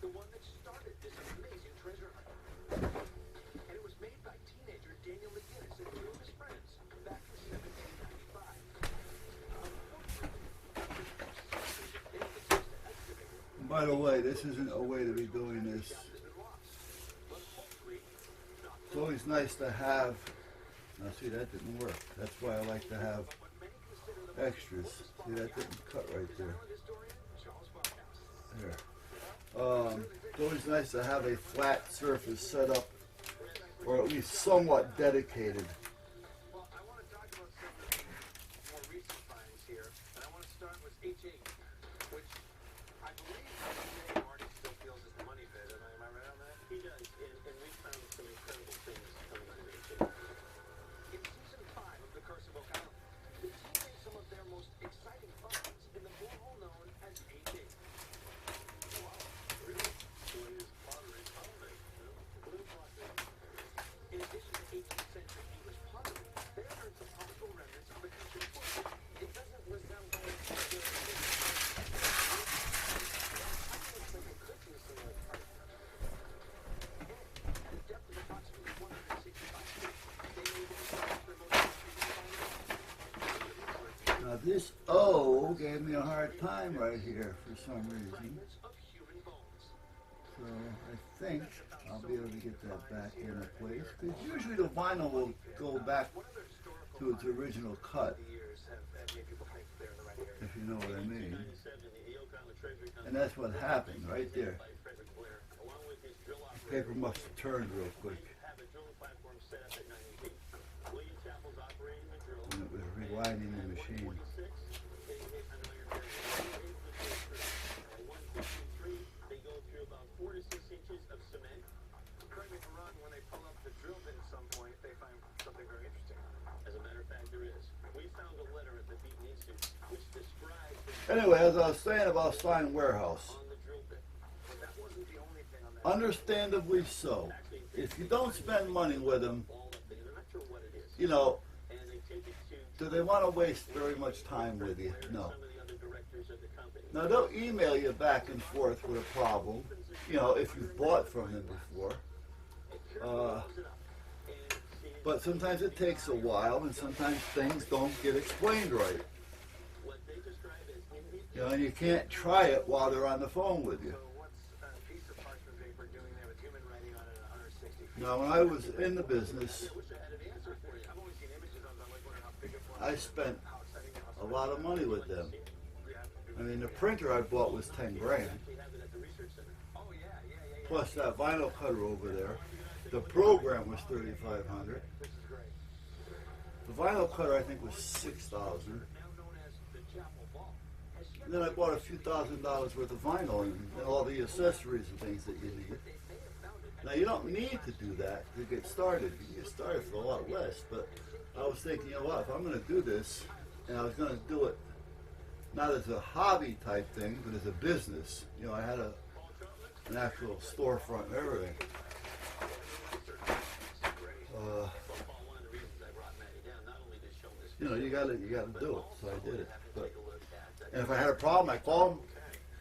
the one that started this amazing treasure hunt. And it was made by teenager Daniel McGinnis and two of his friends back in 1795. By the way, this isn't a way to be doing this. It's always nice to have. Now see, that didn't work. That's why I like to have extras. See, that didn't cut right there. There. It's always nice to have a flat surface set up, or at least somewhat dedicated. Well, I want to talk about some of the more recent finds here, and I want to start with H8, which I believe Marty still feels is the money pit. Am I right on that? He does, and we found some incredible things coming out of H8. In season 5 of The Curse of Oak Island, the team made some of their most exciting finds in the borehole known as H8. Wow, really? Latest pottery, blue pottery. In addition to 18th century English pottery, they unearthed some possible remnants of a kitchen fork. It doesn't resemble the depth of approximately 165 feet. They made it Now this O gave me a hard time right here for some reason. of human bones. So I think I'll be able to get that back into place. Because usually the vinyl will go back to its original cut, if you know what I mean. And that's what happened right there. The paper must have turned real quick. And it was rewinding the machine. They go through about 4 to 6 inches of cement. Correct me if I'm wrong, when they pull up the drill bit at some point, they find something very interesting. As a matter of fact, there is. We found a letter at the Beaton Institute which describes the Anyway, as I was saying about Stein Warehouse, on the drill bit. But that wasn't the only thing on that. understandably so. If you don't spend money with them, Ball up there. I'm not sure what it is. you know, And they take it to do they want to waste very much time with you? No. some of the other directors of the company. Now they'll email you back and forth with a problem, you know, if you've bought from them before. But sometimes it takes a while, and sometimes things don't get explained right. What they describe as You know, and you can't try it while they're on the phone with you. So what's a piece of parchment paper doing there with human writing on it at 160 feet? Now, when I was in the business, I spent a lot of money with them. I mean, the printer I bought was 10 grand. Plus that vinyl cutter over there. The program was $3,500. The vinyl cutter I think was $6,000. And then I bought a few $1,000s worth of vinyl and all the accessories and things that you need. Now you don't need to do that to get started. You can get started for a lot less. But I was thinking, you know what, if I'm going to do this, and I was going to do it not as a hobby type thing, but as a business. You know, I had an actual storefront and everything. You know, you gotta do it. So I did it. But, and if I had a problem, I called them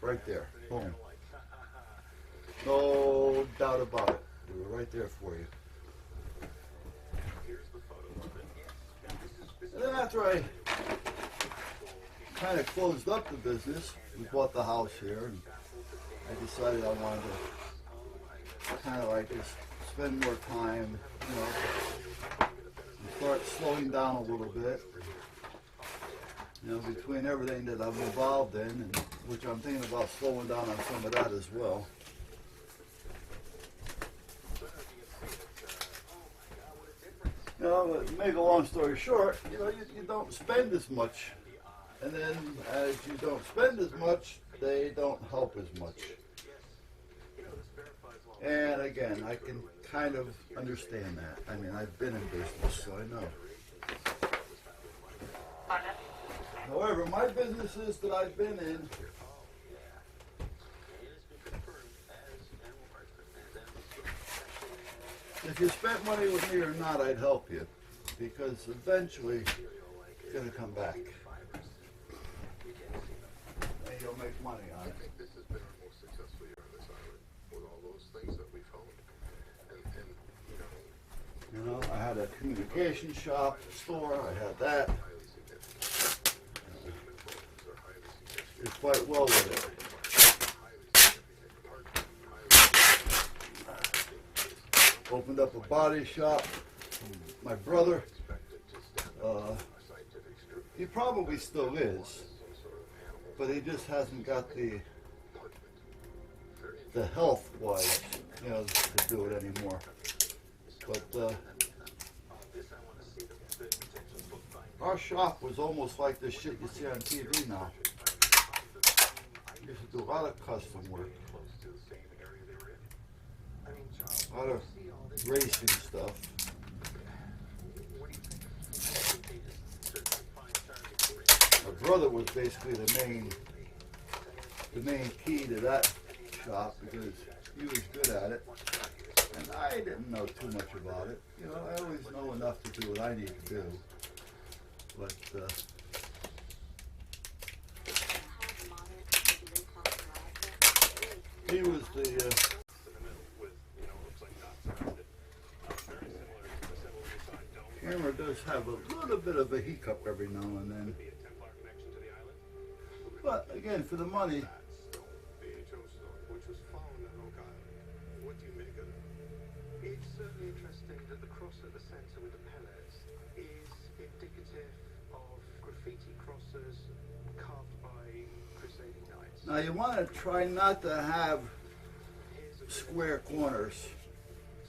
right there. Boom. No doubt about it. We were right there for you. And then after I kind of closed up the business, we bought the house here, and I decided I wanted to kind of like just spend more time, you know, and start slowing down a little bit. You know, between everything that I'm involved in, and which I'm thinking about slowing down on some of that as well. You know, to make a long story short, you know, you don't spend as much. And then as you don't spend as much, they don't help as much. And again, I can kind of understand that. I mean, I've been in business, so I know. However, my businesses that I've been in, if you spent money with me or not, I'd help you. Because eventually, it's going to come back. And you'll make money on it. I think this has been our most successful year on this island with all those things that we've honed. And you know, I had a communication shop, store, I had that. Did quite well with it. Opened up a body shop. My brother, he probably still is, but he just hasn't got the health-wise, you know, to do it anymore. But our shop was almost like the shit you see on TV now. We used to do a lot of custom work, a lot of racing stuff. My brother was basically the main key to that shop because he was good at it, and I didn't know too much about it. You know, I always know enough to do what I need to do, but he was the camera does have a little bit of a hiccup every now and then. But again, for the money, What do you make of it? It's certainly interesting that the cross at the centre with the pellets is indicative of graffiti crosses carved by crusading knights. now you want to try not to have square corners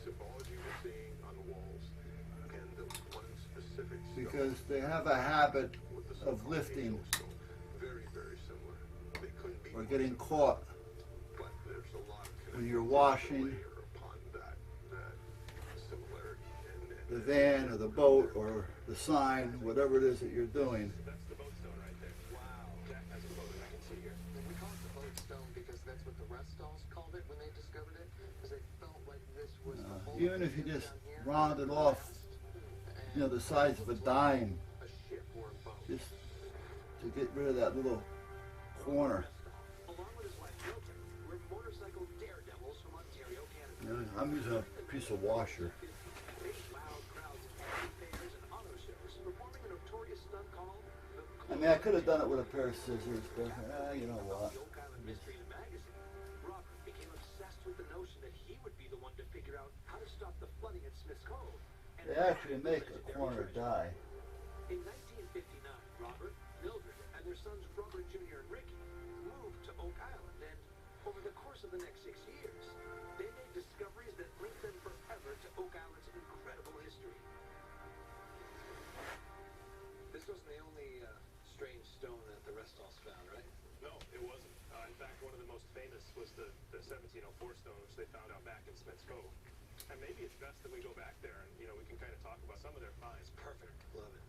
symbology we're seeing on the walls, and the one specific because they have a habit of lifting very, very similar. They couldn't be or getting caught but there's a lot of when you're washing upon that similarity and the van or the boat or the sign, whatever it is that you're doing. That's the boat stone right there. Wow. Jack has a photo I can see here. We call it the boat stone because that's what the Rustals called it when they discovered it, because they felt like this was the whole Even if you thing just down here. round it off, you know, the size of a dime, A ship or a boat. just to get rid of that little corner. Along with his wife Milton, we're motorcycle daredevils from Ontario, Canada. You know, I'm using a piece of washer. Big loud crowds at movie fairs and auto shows, performing a notorious stunt called the I mean, I could have done it with a pair of scissors, but you know what? Oak Island Mystery Magazine. Robert became obsessed with the notion that he would be the one to figure figure out how to stop the flooding at Smith's Cove. And They actually make a corner die. in 1959, Robert, Mildred, and their sons Robert Jr. and Ricky moved to Oak Island, and over the course of the next 6 years, they made discoveries that linked them forever to Oak Island's incredible history. This wasn't the only strange stone that the Restalls found, right? No, it wasn't. In fact, one of the most famous was the 1704 stone, which they found out back in Smith's Cove. And maybe it's best that we go back there and, we can kind of talk about some of their finds. Perfect. Love it.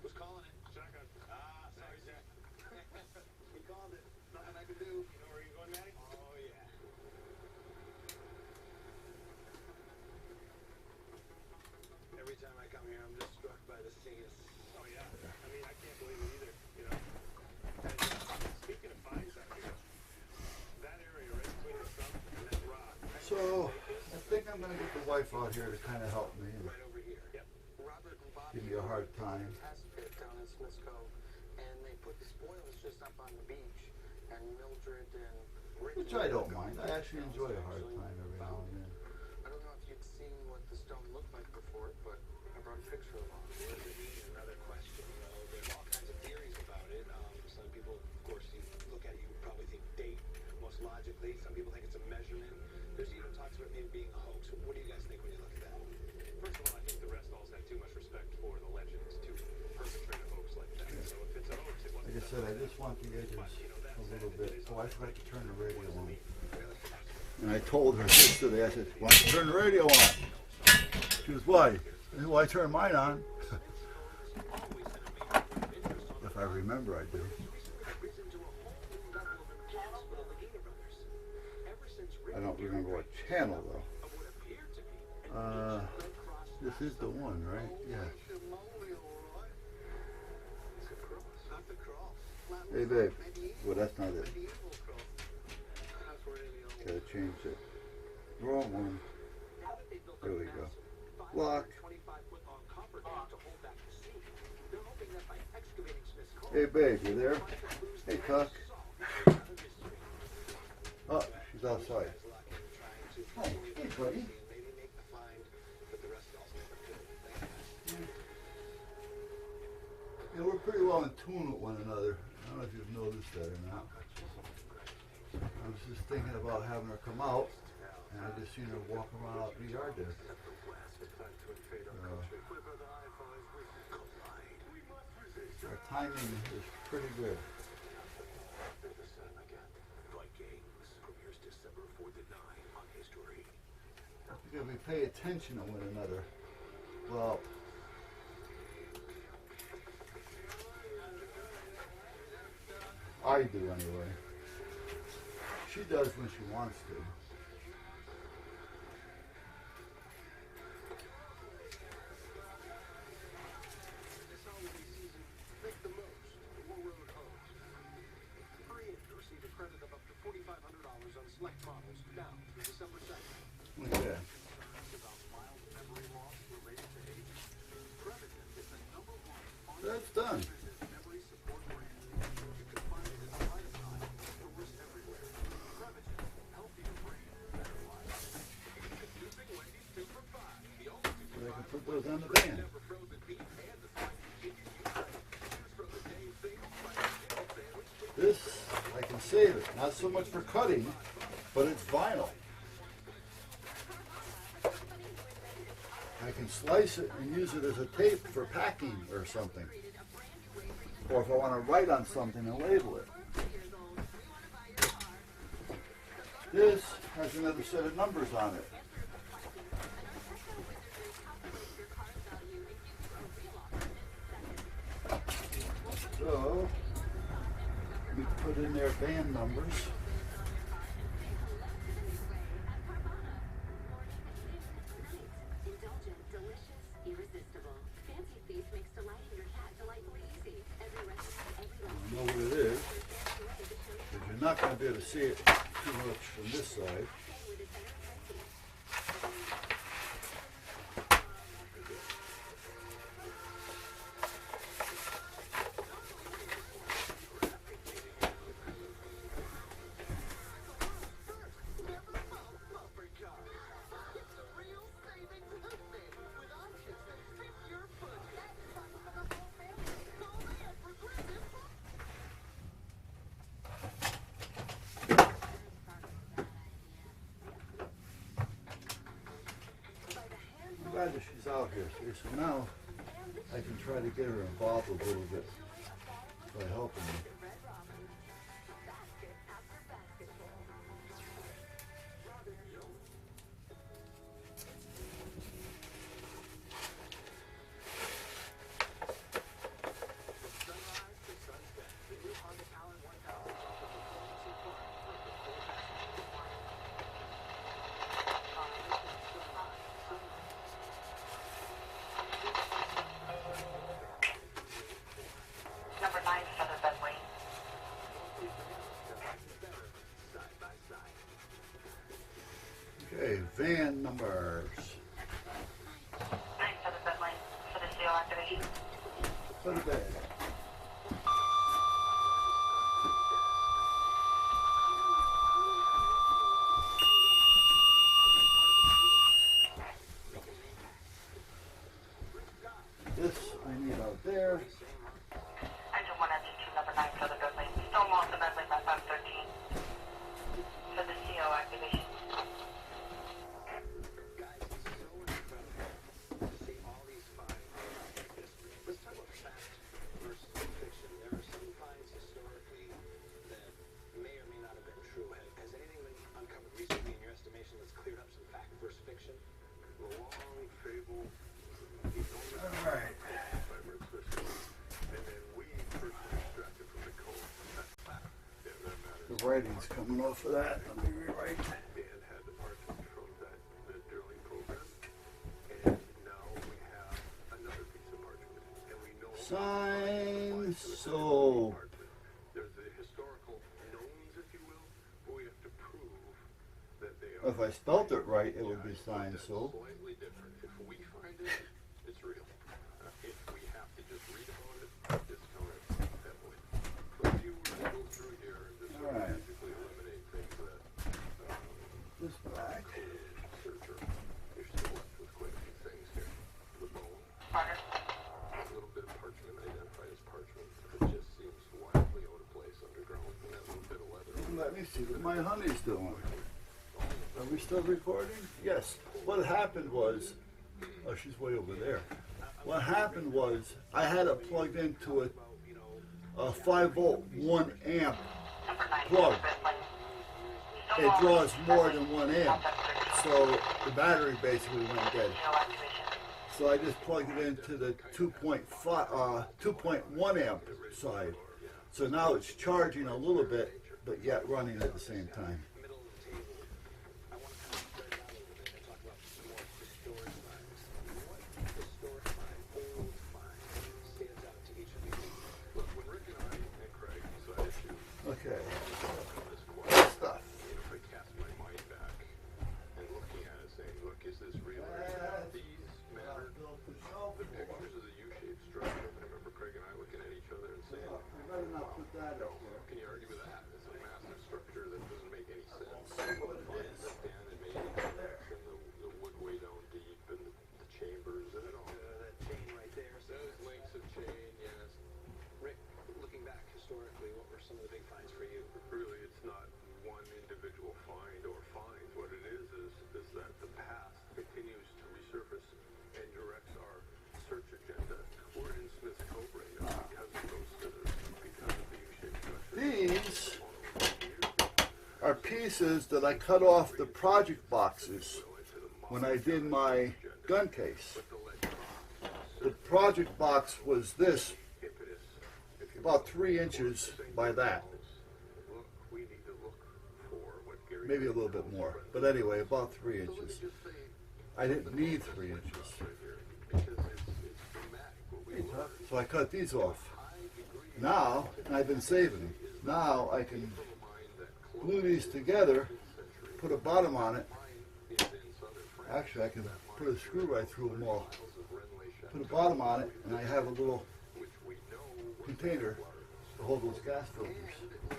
Who's calling it? Shotgun. Sorry, Zach. He called it. Nothing I can do. You know where you're going, Matty? Oh, yeah. Every time I come here, I'm just struck by the scenes. Oh, yeah. I mean, I can't believe it either, And, speaking of finds out here, that area right between the stump and that rock. So I think I'm going to get the wife out here to kind of help me and Right over here. Yep. Robert and Bobby give me a hard time. test pit down in Smith's Cove, and they put the spoils just up on the beach, and Mildred and Ricky... Which I don't mind. I actually enjoy a hard time every now and then. I don't know if you'd seen what the stone looked like before, but I brought a picture along. What does it mean? Another question. There's all kinds of theories about it. Some people, of course, you look at it, you would probably think date, most logically. Some people think it's a measurement. There's even talks about maybe being a hoax. What do you guys think when you look at that? First of all, I think the Restalls have too much respect for the legends to perpetrate a hoax like that. So if it's a hoax, it wasn't. Like I said, I just want the edges a little bit. Oh, I forgot to turn the radio on. And I told her yesterday, I said, why don't you turn the radio on? She was, why? I said, well, I turned mine on. If I remember, I do. I don't remember what channel, though. This is the one, right? Yeah. Hey, babe. Well, that's not it. Gotta change it. Wrong one. There we go. Lock. Hey, babe, you there? Hey, Tuck. Oh, she's outside. Hi. Hey, buddy. Yeah, we're pretty well in tune with one another. I don't know if you've noticed that or not. I was just thinking about having her come out, and I just seen her walk around out the yard there. Our timing is pretty good. Because we pay attention to one another. Well, I do anyway. She does when she wants to. This holiday season, make the most of War Road Hose. Hurry in to receive a credit of up to $4,500 on select models now through December 2nd. Look at that. That's done. So I can put those on the van. This, I can save it. Not so much for cutting, but it's vinyl. I can slice it and use it as a tape for packing or something. Or if I want to write on something and label it. This has another set of numbers on it. So, we put in their band numbers. I know what it is, but you're not going to be able to see it too much from this side. glad that she's out here. See, so now I can try to get her involved a little bit by helping me. Number 9, Feather Bedway. Okay, van numbers. 9, Feather Bedway. For the seal activation. Put it back. This I need out there. Engine 1, Engine 2, number 9, Feather Bedway. Stonewall to Bedway by 513. For the CO activation. Guys, it's so incredible to see all these finds like this. Let's talk about fact versus fiction. There are some finds historically that may or may not have been true. Has anything been uncovered recently in your estimation that's cleared up some fact versus fiction? The long fable, All right. by Rick Fisher. And then we personally extracted from the code. That's fact. Yeah, that matters. The writing's coming off of that. Let me rewrite. Dan had the parchment from the drilling program. And now we have another piece of parchment. And we know Sign soap. there's the historical knowns, if you will, but we have to prove that they are. If I spelt it right, it would be sign That's soap. slightly different. If we find it, it's real. If we have to just read about it, discount it heavily. So if you were to go through here and just sort of Alright. basically eliminate things that This back. searcher, you're still left with quite a few things here. The bone, Roger. a little bit of parchment identified as parchment. It just seems wildly out of place underground. And that little bit of leather. Let me see what my honey's doing. Are we still recording? Yes. What happened was, oh, she's way over there. What happened was, I had it plugged into a 5-volt 1 amp Number 9, plug. Feather Bedway. It Stonewall draws to more Bedway, than 1 amp. 513. So the battery basically went dead. CO activation. So I just plugged it into the 2.1 amp side. So now it's charging a little bit, but yet running at the same time. Middle of the table. I want to kind of spread it out a little bit and talk about some more historic finds. What historic find, old find, stands out to each of you? Look, when Rick and I and Craig decided to Okay. this Good question, stuff. if I cast my mind back and looking at it saying, look, is this real or is it? These mattered. The pictures of the U-shaped structure. I remember Craig and I looking at each other and saying, You better not put that no, up there. can you argue with that? It's a massive structure that doesn't make any sense. What it is. Dan had made and the wood way down deep and the chambers and it all. That chain right there. So, Those links of chain, yes. Rick, looking back historically, what were some of the big finds for you? Really, it's not one individual find or finds. What it is that the past continues to resurface and directs our search agenda. We're in Smith's Cove right now because of those scissors, because of the U-shaped structure. These are pieces that I cut off the project boxes when I did my gun case. The project box was this, about 3 inches by that. Look, we need to look for what Gary Maybe a little bit more. But anyway, about 3 inches. I didn't need 3 inches. because it's dramatic what we learn. So I cut these off. Now, and I've been saving them. Now I can glue these together, put a bottom on it. Actually, I can put a screw right through them all. Put a bottom on it, and I have a little container to hold those gas filters. Hey,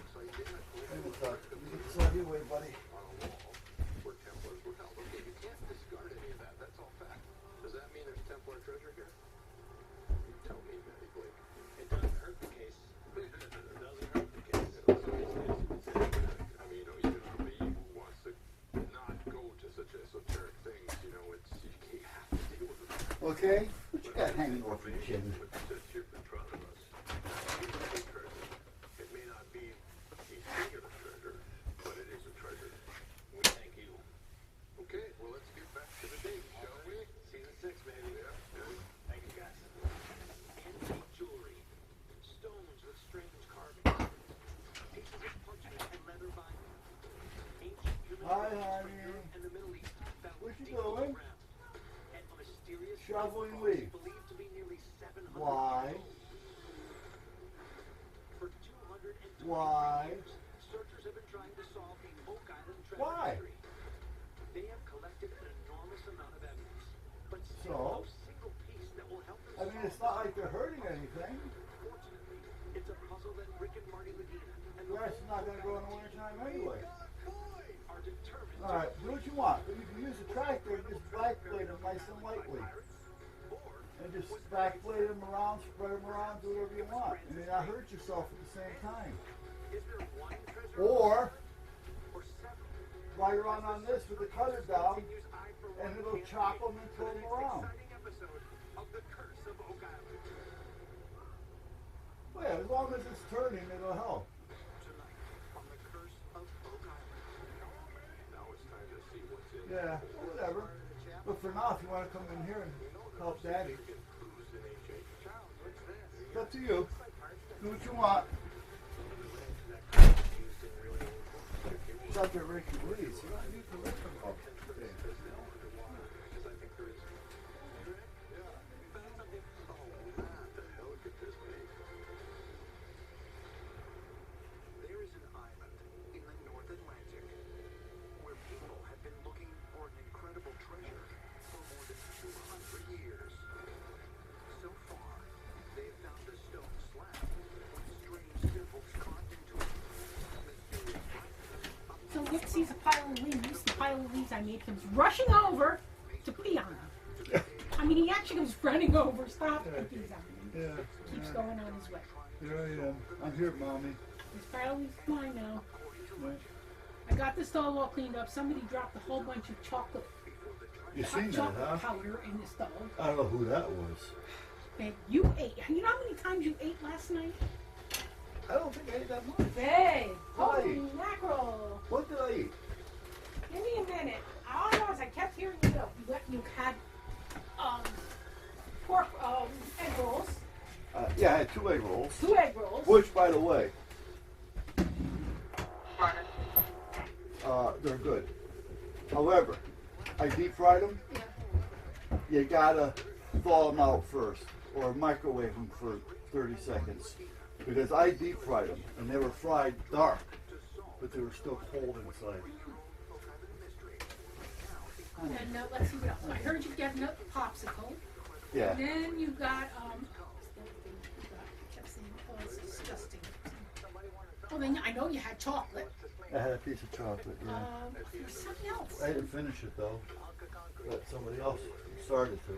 what's up? Let me get this out of your way, buddy. Where Templars were held. Okay, you can't discard any of that. That's all fact. Does that mean there's Templar treasure here? You tell me, Matty Blake. It doesn't hurt the case. It doesn't hurt the case. It's I mean, even for me who wants to not go to such esoteric things, it's you have to deal with the Okay? What you got hanging off your chin? What sits here in front of us is a treasure. It may not be a singular treasure, but it is a treasure. We thank you. Okay, well, let's get back to the date, shall we? Season 6, baby. Thank you, guys. Antique jewelry, stones with strange carvings, pieces of parchment and leather binding, ancient human Hi, remains from honey. Europe and the Middle East found What you deep doing? underground, and a mysterious Shoveling artifact leaves. believed to be nearly 700 Why? years old. For 220 Why? years, searchers have been trying to solve the Oak Island treasure Why? mystery. They have collected an enormous amount of evidence, but still So? no single piece that will help them I mean, solve it's not like they're hurting anything. Fortunately, it's a puzzle that Rick and Marty Medina and the Grass is whole not going to grow in the wintertime anyway. are determined All right, do what you want. But you can use a tractor and just backblade them nice and lightly. And just backblade them around, spread them around, do whatever you want. And then not hurt yourself at the same time. Is there one treasure Or, or several? while you're on this with the cutter down, Continues Eye for and One it'll campaign chop them and for throw the them next around. exciting episode of The Curse of Oak Island. Well, yeah, as long as it's turning, it'll help. Tonight on The Curse of Oak Island. Now it's time to see what's in Yeah, whatever. But for now, if you want to come in here and help Daddy, Who's in HH? Charles, what's this? it's up to you. Do what you want. It's out there raking leaves. You don't need to rake them up. Because I think there is. Found something. Oh, man, the hell could this be? There is an island in the North Atlantic where people have been looking for an incredible treasure for more than 200 years. So far, they have found a stone slab with strange symbols carved into it. Mysterious So Rick sees a pile of leaves. The pile of leaves I made comes rushing over to pee on them. I mean, he actually goes running over, stops, and pees on them. Yeah. Keeps going on his way. Here I am. I'm here, Mommy. This pile of leaves is mine now. Yeah. I got the stove all cleaned up. Somebody dropped a whole bunch of chocolate, You hot seen that, chocolate huh? powder in the stove. I don't know who that was. Babe, you ate. You know how many times you ate last night? I don't think I ate that much. Babe, Why? holy mackerel. What did I eat? Give me a minute. All I know is I kept hearing you go. You had pork egg rolls, Yeah, I had 2 egg rolls. 2 egg rolls. Which, by the way, they're good. However, I deep fried them. You gotta thaw them out first, or microwave them for 30 seconds. Because I deep fried them, and they were fried dark, but they were still cold inside. And let's see what else. I heard you get another popsicle. Yeah. Then you got I kept saying, oh, it's disgusting. Oh, then I know you had chocolate. I had a piece of chocolate, yeah. There was something else. I didn't finish it though, but somebody else started to.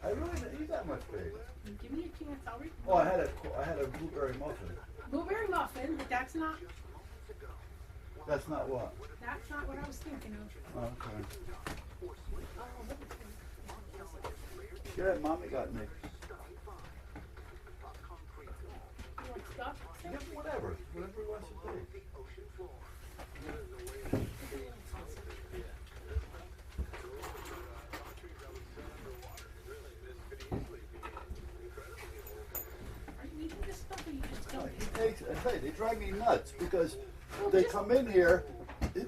I really didn't eat that much, babe. Give me a chance. I'll read. Oh, I had a blueberry muffin. Blueberry muffin, but that's not That's not what? what I was thinking of. Oh, okay. Oh, let me see. Yeah, Mommy got me. You want stuff? Yeah, whatever he wants to do. Are you eating this stuff or you just don't? I tell you, they drive me nuts because they come in here,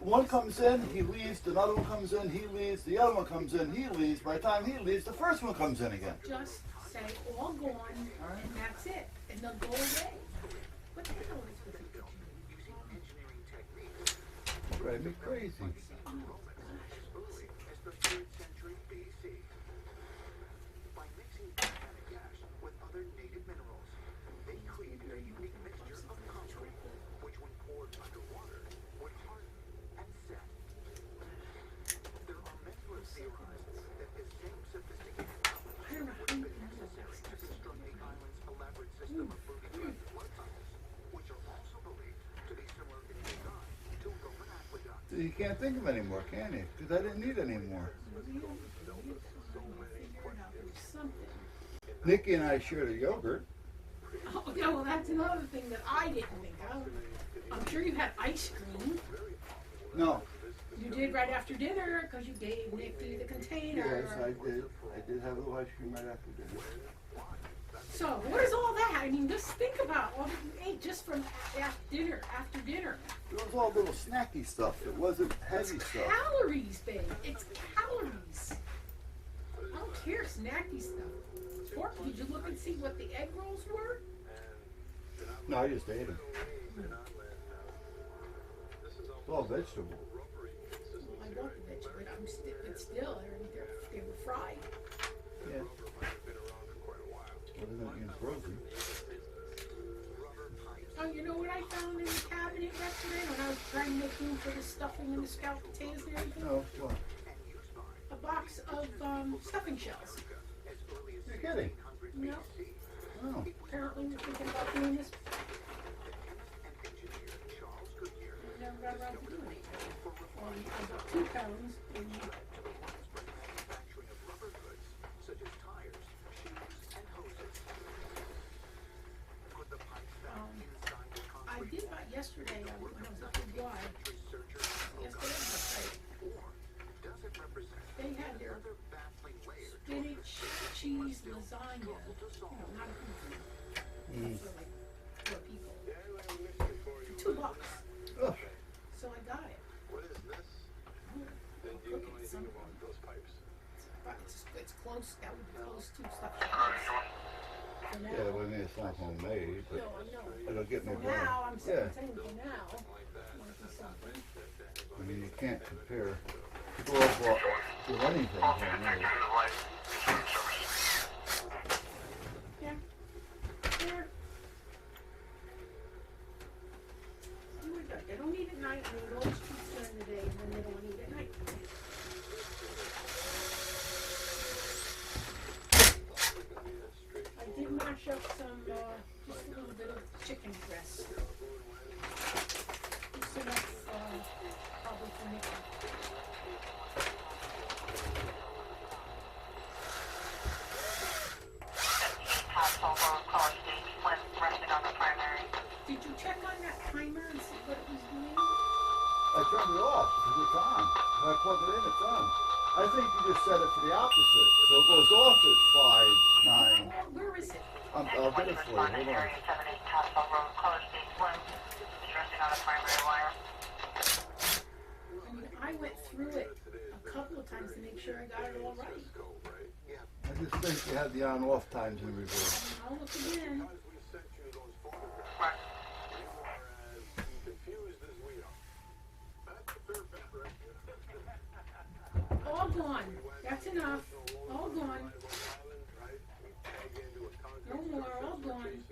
one comes in, he leaves, another one comes in, he leaves, the other one comes in, he leaves. By the time he leaves, the first one comes in again. Just say all gone and that's it. And they'll go away. What the hell is with it? Drive me crazy. century BC. By mixing organic gas with other native minerals, they created a unique mixture of concrete, which when poured underwater would harden and set. There are many who have theorized that this same sophisticated knowledge would have been necessary to construct the island's elaborate system of booby-trapped flood tunnels, which are also believed to be similar in design to Roman aqueducts. You can't think of any more, can you? Because I didn't need any more. Nikki and I shared a yogurt. Oh, yeah, well, that's another thing that I didn't think of. I'm sure you had ice cream. No. You did right after dinner because you gave Nikki the container. Yes, I did. I did have a little ice cream right after dinner. So, what is all that? I mean, just think about all that you ate just from after dinner. It was all little snacky stuff. It wasn't heavy It's stuff. calories, babe. It's calories. I don't care snacky stuff. Porky, did you look and see what the egg rolls were? No, I just ate them. It's all vegetable. I love the vegetable, but still, they were fried. Yeah. What isn't it in frozen? Oh, you know what I found in the cabinet yesterday when I was trying to make room for the stuffing and the scalloped potatoes and everything? No, what? A box of stuffing shells. You're kidding. No, Oh. apparently we're thinking about doing this. We never got around to doing it. I got 2 pounds. And I did about yesterday when I was up in Bly. Yesterday, they had their spinach cheese lasagna. You know, not a huge one. For like 4 people. For $2. Ugh. So I got it. What is this? I'll cook it some point. Those pipes. But it's close. That would be close to stuff like this. For now. Yeah, well, I mean, it's not homemade, No, but I know. it'll get me For going. now, I'm Yeah. saying for now, might be something. I mean, you can't compare. People all bought do anything homemade. Yeah. There. See what it does. They don't eat at night, and they always cheat during the day, and then they don't eat at night. I did mash up some, just a little bit of chicken breast. Just enough, probably for Nikki. Did you check on that timer and see what it was doing? I turned it off because it's on. When I plug it in, it's on. I think you just set it for the opposite. So it goes off at 5, 9. Well, where is it? I'll get it for you. Hold on. I mean, I went through it a couple of times to make sure I got it all right. I just think you had the on-off times in reverse. I'll look again. All gone. That's enough. All gone. No more. All gone.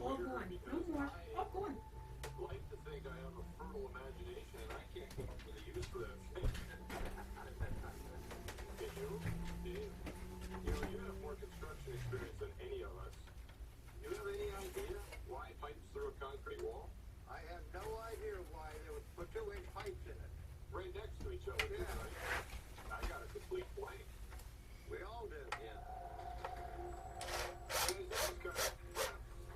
All gone. No more. All gone. Like to think I have a fertile imagination and I can't come up with a use for that thing. Can you? Dave? You know, you have more construction experience than any of us. You have any idea why pipes through a concrete wall? I have no idea why they would put 2-inch pipes in it. Right next to each other. Yeah. I got a complete blank. We all do. Yeah. This is kind of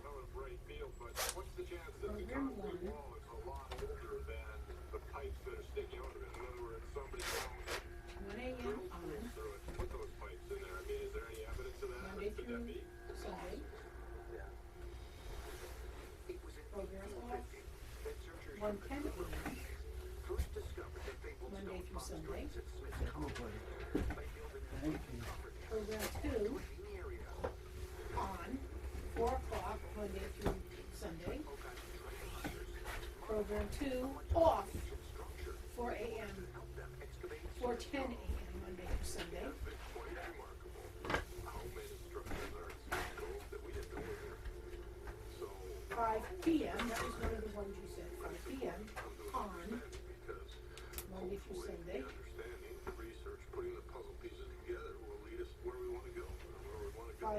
not a bright field, but what's the chance that the concrete wall is a lot older than the pipes that are sticking out of it? In other words, somebody found 1 a.m. drill on holes through it to put those pipes in there. I mean, is there any evidence of that? Monday Could through that be? Sunday. Program off. 1:10 a.m. Monday through Sunday. Program 2 on 4 o'clock Monday through Sunday. Program 2 off 4 a.m. 4:10 a.m. Monday through Sunday. 5 p.m. That was one of the ones you said. 5 p.m. on Monday through Sunday. Understanding, research, putting the puzzle pieces together will lead us where we want to go, where we want to go. 5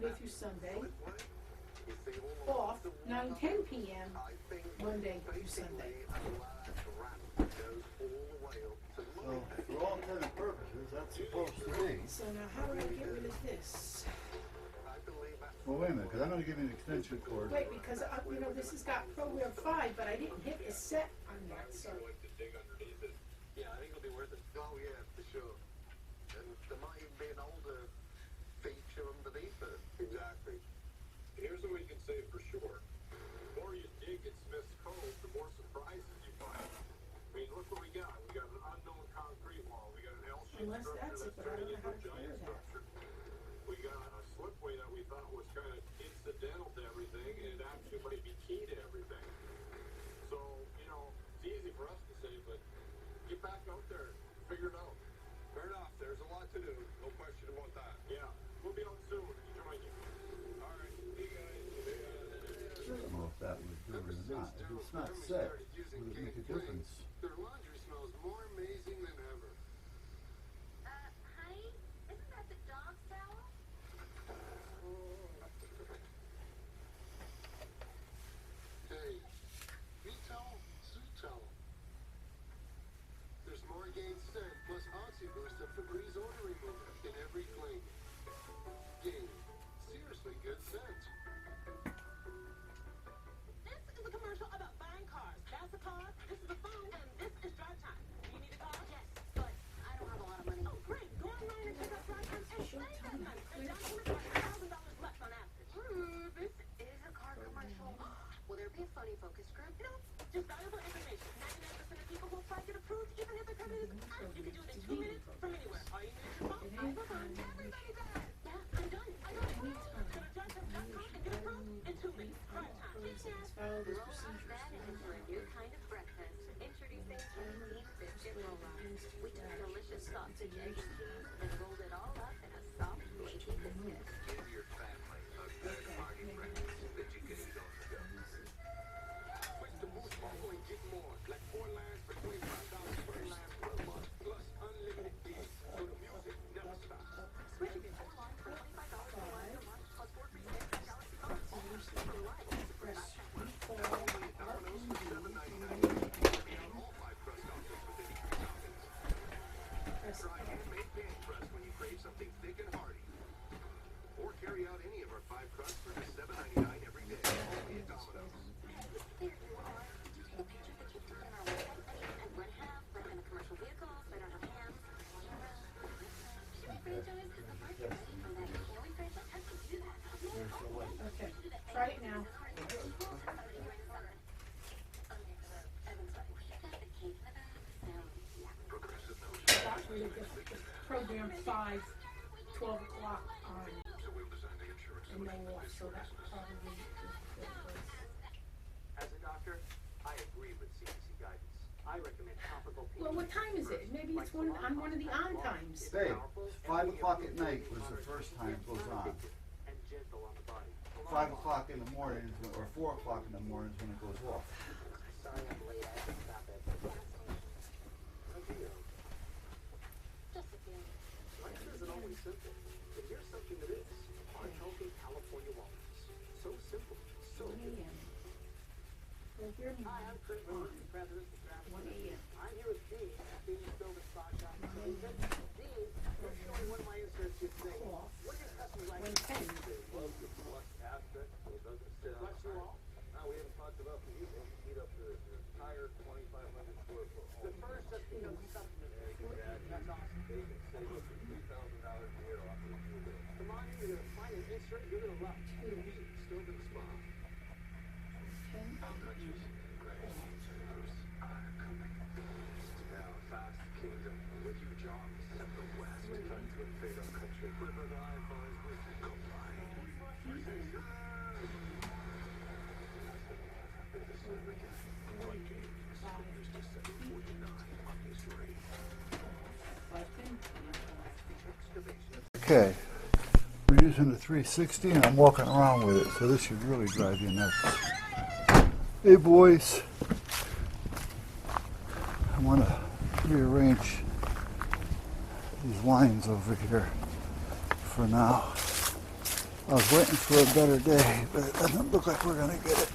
Monday through Sunday. What? You see, all Off 9-10 p.m. I think Monday through Sunday. a large wrap goes all the way up to the So, money pit. for all intents and purposes, that's supposed to be. So now how do I get rid of this? I believe that's Well, wait a minute, because I'm going to give you an extension cord. Wait, because you know this has got program 5, but I didn't hit the set on that. So Yeah, I think it'll be worth it. Oh yeah, for sure. And there might even be an older feature underneath it. Exactly. Here's what we can say for sure. The more you dig in Smith's Cove, the more surprises you find. I mean, look what we got. We got an unknown concrete wall. We got an L-shaped unless structure that's it, that's but I turning don't know into how a to clear giant that. structure. We got a slipway that we thought was kind of incidental to everything, and it actually might be key to everything. So, you know, it's easy for us to say, but get back out there, figure it out. Fair enough. There's a lot to do. No question about that. Yeah, we'll be out soon. Join you. All right. You guys. I don't know if that would do it or not. If it's not set, would it make a difference? Their laundry smells more amazing than ever. Honey, isn't that the dog's towel? Hey, me towel, sweet towel. There's more Gain scent plus Oxy Boost and Febreze odor remover in every clean. Gain, seriously good scent. This is a commercial about buying cars. That's a car, this is a phone, and this is drive time. You need a car? Yes, but I don't have a lot of money. Oh, great. Go online and check out drive time and save that money. And down payment $1,000 less on average. This is a car commercial. Will there be a funny focus group? No, just valuable information. 99% of people who apply get approved, even if their credit is good. You can do it in 2 minutes from anywhere. All you need is your phone, iPhone. Everybody does. Yeah, I'm done. I got approved. Go to drivetime.com and get approved in 2 minutes. Drive time. Follow this Roll out procedure. that into a new kind of breakfast. Introducing Sweet Biscuit Roll-Ups. We took delicious sausage, egg, and cheese and rolled it all up in a soft, flaky biscuit. Give your family a good hearty breakfast that you can eat on the go. Switch to Boost Mobile and get more. Like 4 lines for $25 per line per month. Plus unlimited gigs. So the music never stops. Switching to 4 lines for $25 per line per month, plus 4 free Samsung Galaxy phones. Your life is a Press production. Domino's for $7.99. On all 5 crust options with 83 toppings. press Try handmade pan crust when you crave something thick and hearty. Or carry out any of our 5 crusts for just $7.99 every day. Only at Domino's. There you are. Did you take a picture that you took on our website? And run half, run in the commercial vehicles, they don't have hands. Should we franchise? Because the market ready for that. Can we franchise? How can we do that? Okay, try it now. That's where you get program 5, 12 o'clock on, and then off. So that's probably the place. As a doctor, I agree with CDC guidance. I recommend topical pain. Well, what time is it? Maybe it's on one of the on times. Babe, 5 o'clock at night was the first time it goes on. And gentle on the body. 5 o'clock in the morning, or 4 o'clock in the morning is when it goes off. Sorry I'm late. I had to stop at the gas station. Just a few. Life isn't always simple. But here's something that is. Heart-healthy California walnuts. So simple. So 1 good. a.m. Well, here Hi, I'm Kurt Miller, president of Travis. 1 a.m. I'm here with Dean, Dean Building Stock Shop Solution. Dean, let's show you one of my inserts you think. Off. What do your customers like? 1:10. They love the flush aspect, so it doesn't sit on you all. Now, we haven't talked about the heat up the entire 2,500 square foot home. The first just becomes something that's good. That's awesome. They can save up to $3,000 a year off of your bill. Come on in, you're gonna find an insert you're gonna love. Still gonna smile. 10. Now, fast kingdom. With your job, set the west. Country, favorite country. Clipper the iPhones with Okay, we're using the 360 and I'm walking around with it, so this should really drive you nuts. Hey boys, I want to rearrange these lines over here for now. I was waiting for a better day, but it doesn't look like we're gonna get it.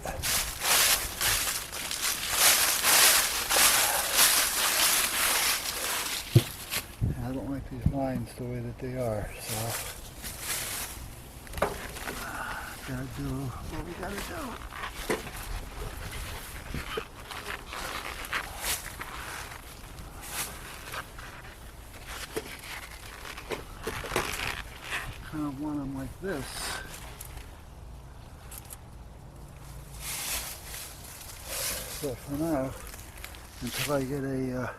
I don't like these lines the way that they are, so gotta do what we gotta do. Kind of want them like this. But for now, until I get a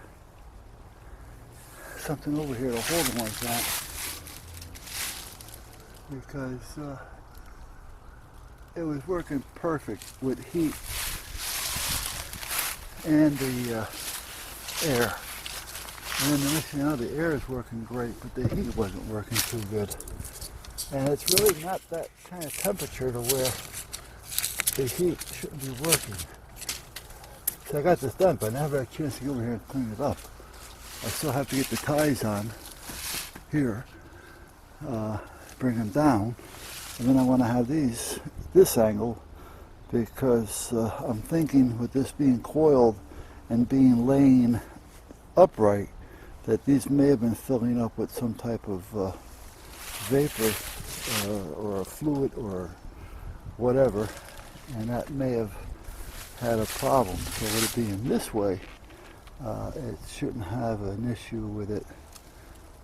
something over here to hold them like that, because it was working perfect with heat and the air. And then the next thing you know, the air is working great, but the heat wasn't working too good. And it's really not that kind of temperature to where the heat shouldn't be working. So I got this done, but I never had a chance to go over here and clean it up. I still have to get the ties on here, bring them down, and then I want to have this angle, because I'm thinking with this being coiled and being laying upright, that these may have been filling up with some type of vapor or a fluid or whatever, and that may have had a problem. So with it being this way, it shouldn't have an issue with it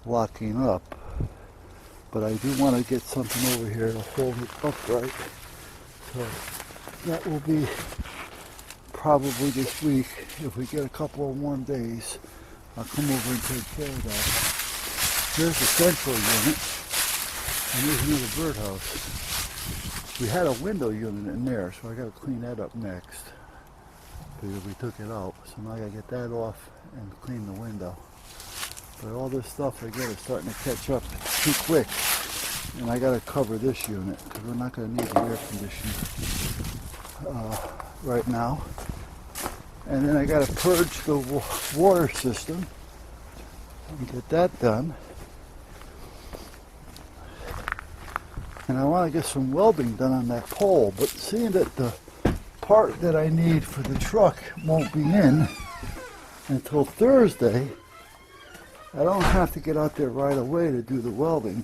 locking up. But I do want to get something over here to hold it upright. So that will be probably this week. If we get a couple of warm days, I'll come over and take care of that. Here's the central unit, and here's another birdhouse. We had a window unit in there, so I got to clean that up next, because we took it out. So now I got to get that off and clean the window. But all this stuff I get is starting to catch up too quick, and I got to cover this unit because we're not going to need the air conditioning right now. And then I got to purge the water system and get that done. And I want to get some welding done on that pole, but seeing that the part that I need for the truck won't be in until Thursday, I don't have to get out there right away to do the welding.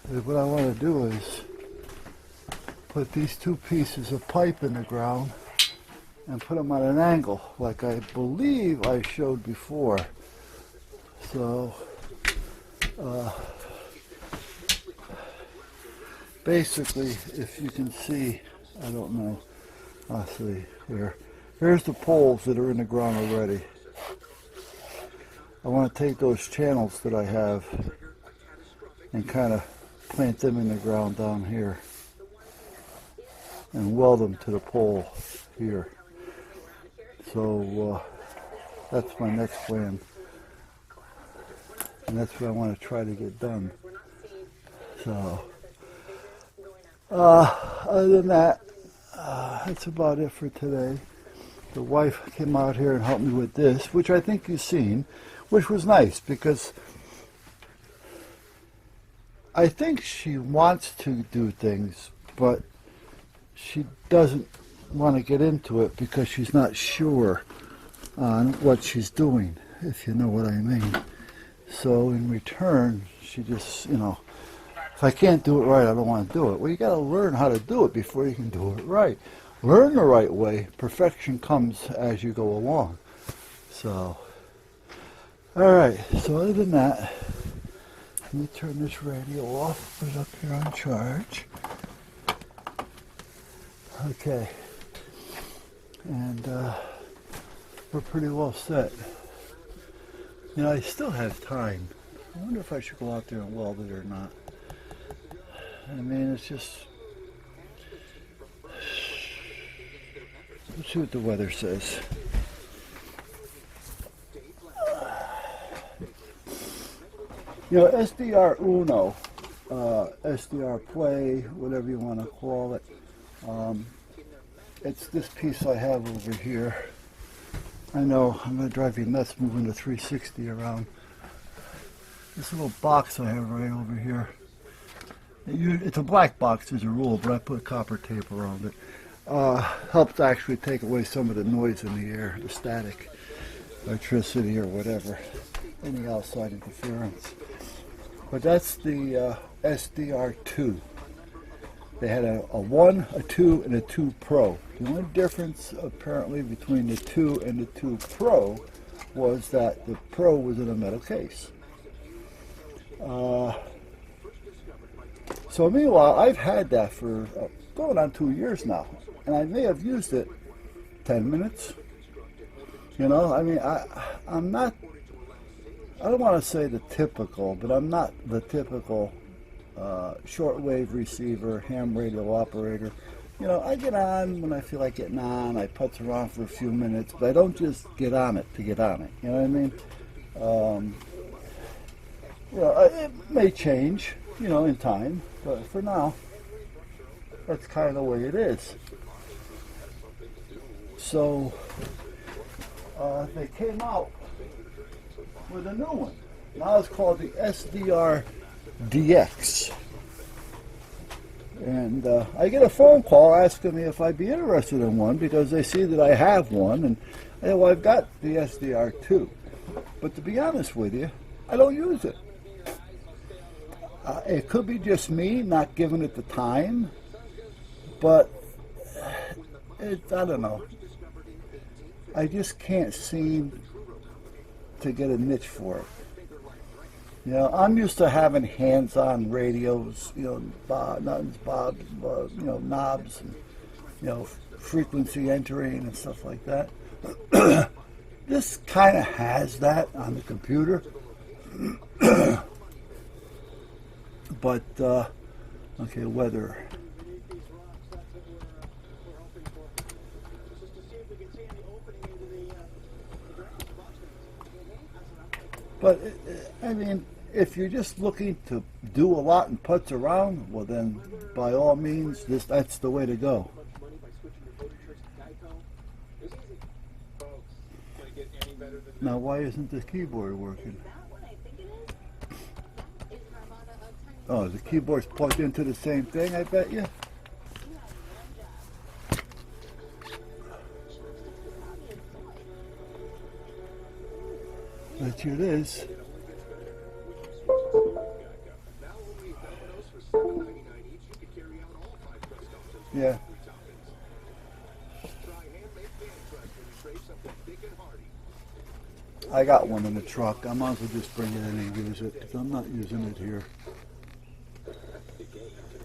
What I want to do is put these two pieces of pipe in the ground and put them at an angle, like I believe I showed before. So, basically, if you can see, I don't know, I'll see here. Here's the poles that are in the ground already. I want to take those channels that I have and kind of plant them in the ground down here and weld them to the pole here. So that's my next plan, and that's what I want to try to get done. So other than that, that's about it for today. The wife came out here and helped me with this, which I think you've seen, which was nice because I think she wants to do things, but she doesn't want to get into it because she's not sure on what she's doing, if you know what I mean. So in return, she just, if I can't do it right, I don't want to do it. Well, you got to learn how to do it before you can do it right. Learn the right way. Perfection comes as you go along. So, all right. So other than that, let me turn this radio off. Put it up here on charge. Okay. And we're pretty well set. I still have time. I wonder if I should go out there and weld it or not. I mean, it's just... Let's see what the weather says. SDR Uno, SDR Play, whatever you want to call it. It's this piece I have over here. I know, I'm going to drive you nuts moving the 360 around. this little box I have right over here. It's a black box as a rule, but I put copper tape around it. Helps actually take away some of the noise in the air, the static, electricity or whatever, any outside interference. But that's the SDR2. They had a 1, a 2, and a 2 Pro. The only difference apparently between the 2 and the 2 Pro was that the Pro was in a metal case. So meanwhile, I've had that for going on 2 years now, and I may have used it 10 minutes. You know, I mean, I'm not, I don't want to say the typical, but I'm not the typical shortwave receiver, ham radio operator. You know, I get on when I feel like getting on. I putz around for a few minutes, but I don't just get on it to get on it. You know what I mean? You know, it may change, you know, in time, but for now, that's kind of the way it is. So, they came out with a new one. Now it's called the SDR DX. And I get a phone call asking me if I'd be interested in one because they see that I have one, and well, I've got the SDR2. But to be honest with you, I don't use it. It could be just me not giving it the time, but I don't know. I just can't seem to get a niche for it. You know, I'm used to having hands-on radios, you know, you know, knobs, and, you know, frequency entering and stuff like that. This kind of has that on the computer. But, okay, weather. But, I mean, if you're just looking to do a lot and putz around, well then, by all means, that's the way to go. Now, why isn't the keyboard working? Oh, the keyboard's plugged into the same thing, I bet you? Bet you it is. Yeah. I got one in the truck. I might as well just bring it in and use it because I'm not using it here.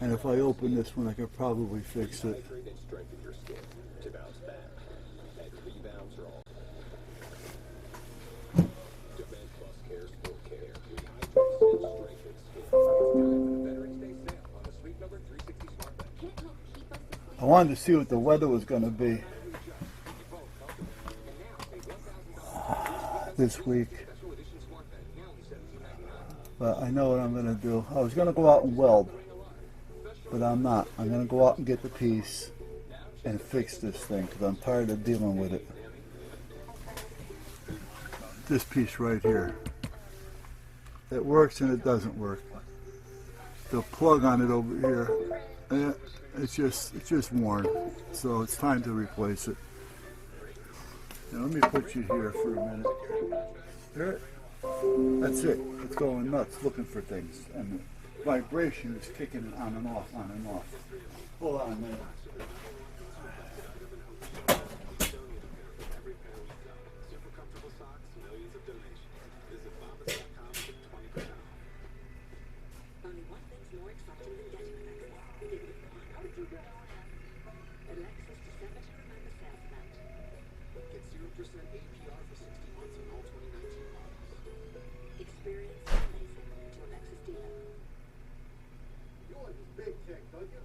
And if I open this one, I could probably fix it. I wanted to see what the weather was going to be this week. But I know what I'm going to do. I was going to go out and weld, but I'm not. I'm going to go out and get the piece and fix this thing because I'm tired of dealing with it. This piece right here. It works and it doesn't work. The plug on it over here, it's just worn. So it's time to replace it. Now let me put you here for a minute. There, that's it. It's going nuts looking for things, and the vibration is kicking on and off, on and off. Hold on a minute. Only one thing's more exciting than getting Alexis. How did you get Alexis to 7 to remember sales amount. Get 0% APR for 60 months on all 2019 models. Experience amazing to Alexis dealer. You like this big tech, don't you?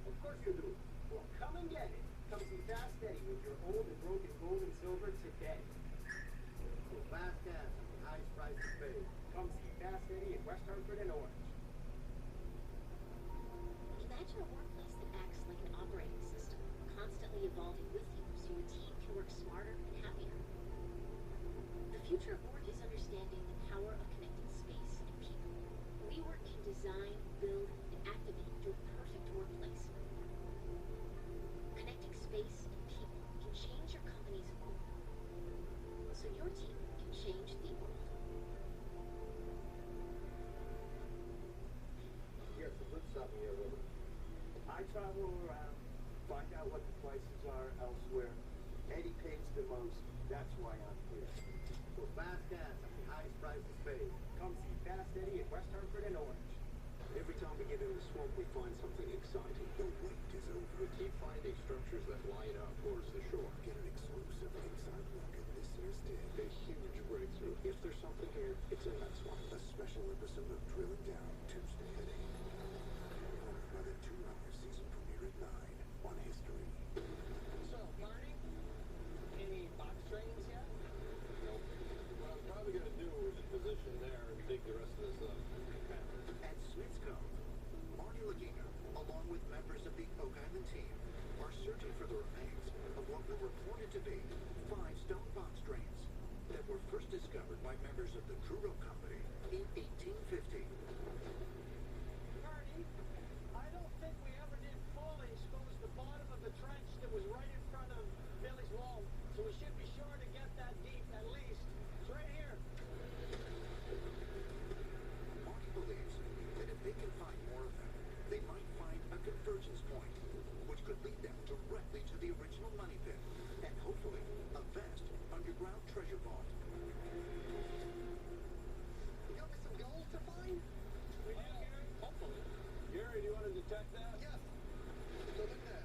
Of course you do. Well, come and get it. Come see Fast Eddie with your old and broken gold and silver today. For fast gas and the highest prices paid. Come see Fast Eddie in West Hartford and Orange. Imagine a workplace that acts like an operating system, constantly evolving with you so your team can work smarter and happier. The future of work is understanding the power of connecting space and people. WeWork can design, build, and activate your perfect workplace. Connecting space and people can change your company's world, so your team can change the world. Here's a little something here, Willie. I travel around, find out what the prices are elsewhere. Eddie pays the most. That's why I'm here. For fast gas at the highest prices paid. Come see Fast Eddie at West Hartford and Orange. Every time we get in the swamp, we find something exciting. The wait is over. We keep finding structures that line up towards the shore. Get an exclusive inside look at this year's dig. A huge breakthrough. If there's something here, it's in that swamp. A special episode of Drilling Down, Tuesday at 8. Followed by the 2-hour season premiere at 9 on History. So, Marty, any box trains yet? Nope. What I'm probably going to do is position there and dig the rest of this up. At Smith's Cove, Marty Lagina, along with members of the Oak Island team, are searching for the remains of what were reported to be 5 stone box drains that were first discovered by members of the Truro Company in 1850. Marty, I don't think we ever did fully expose the bottom of the trench that was right in front of Billy's wall, so we should be sure to get that deep at least. It's right here. Marty believes that if they can find more of them, they might find a convergence point, which could lead them directly to the original money pit, and hopefully a vast underground treasure vault. You got me some gold to find? We do, Gary? Hopefully. Gary, do you want to detect that? Yes. So look there.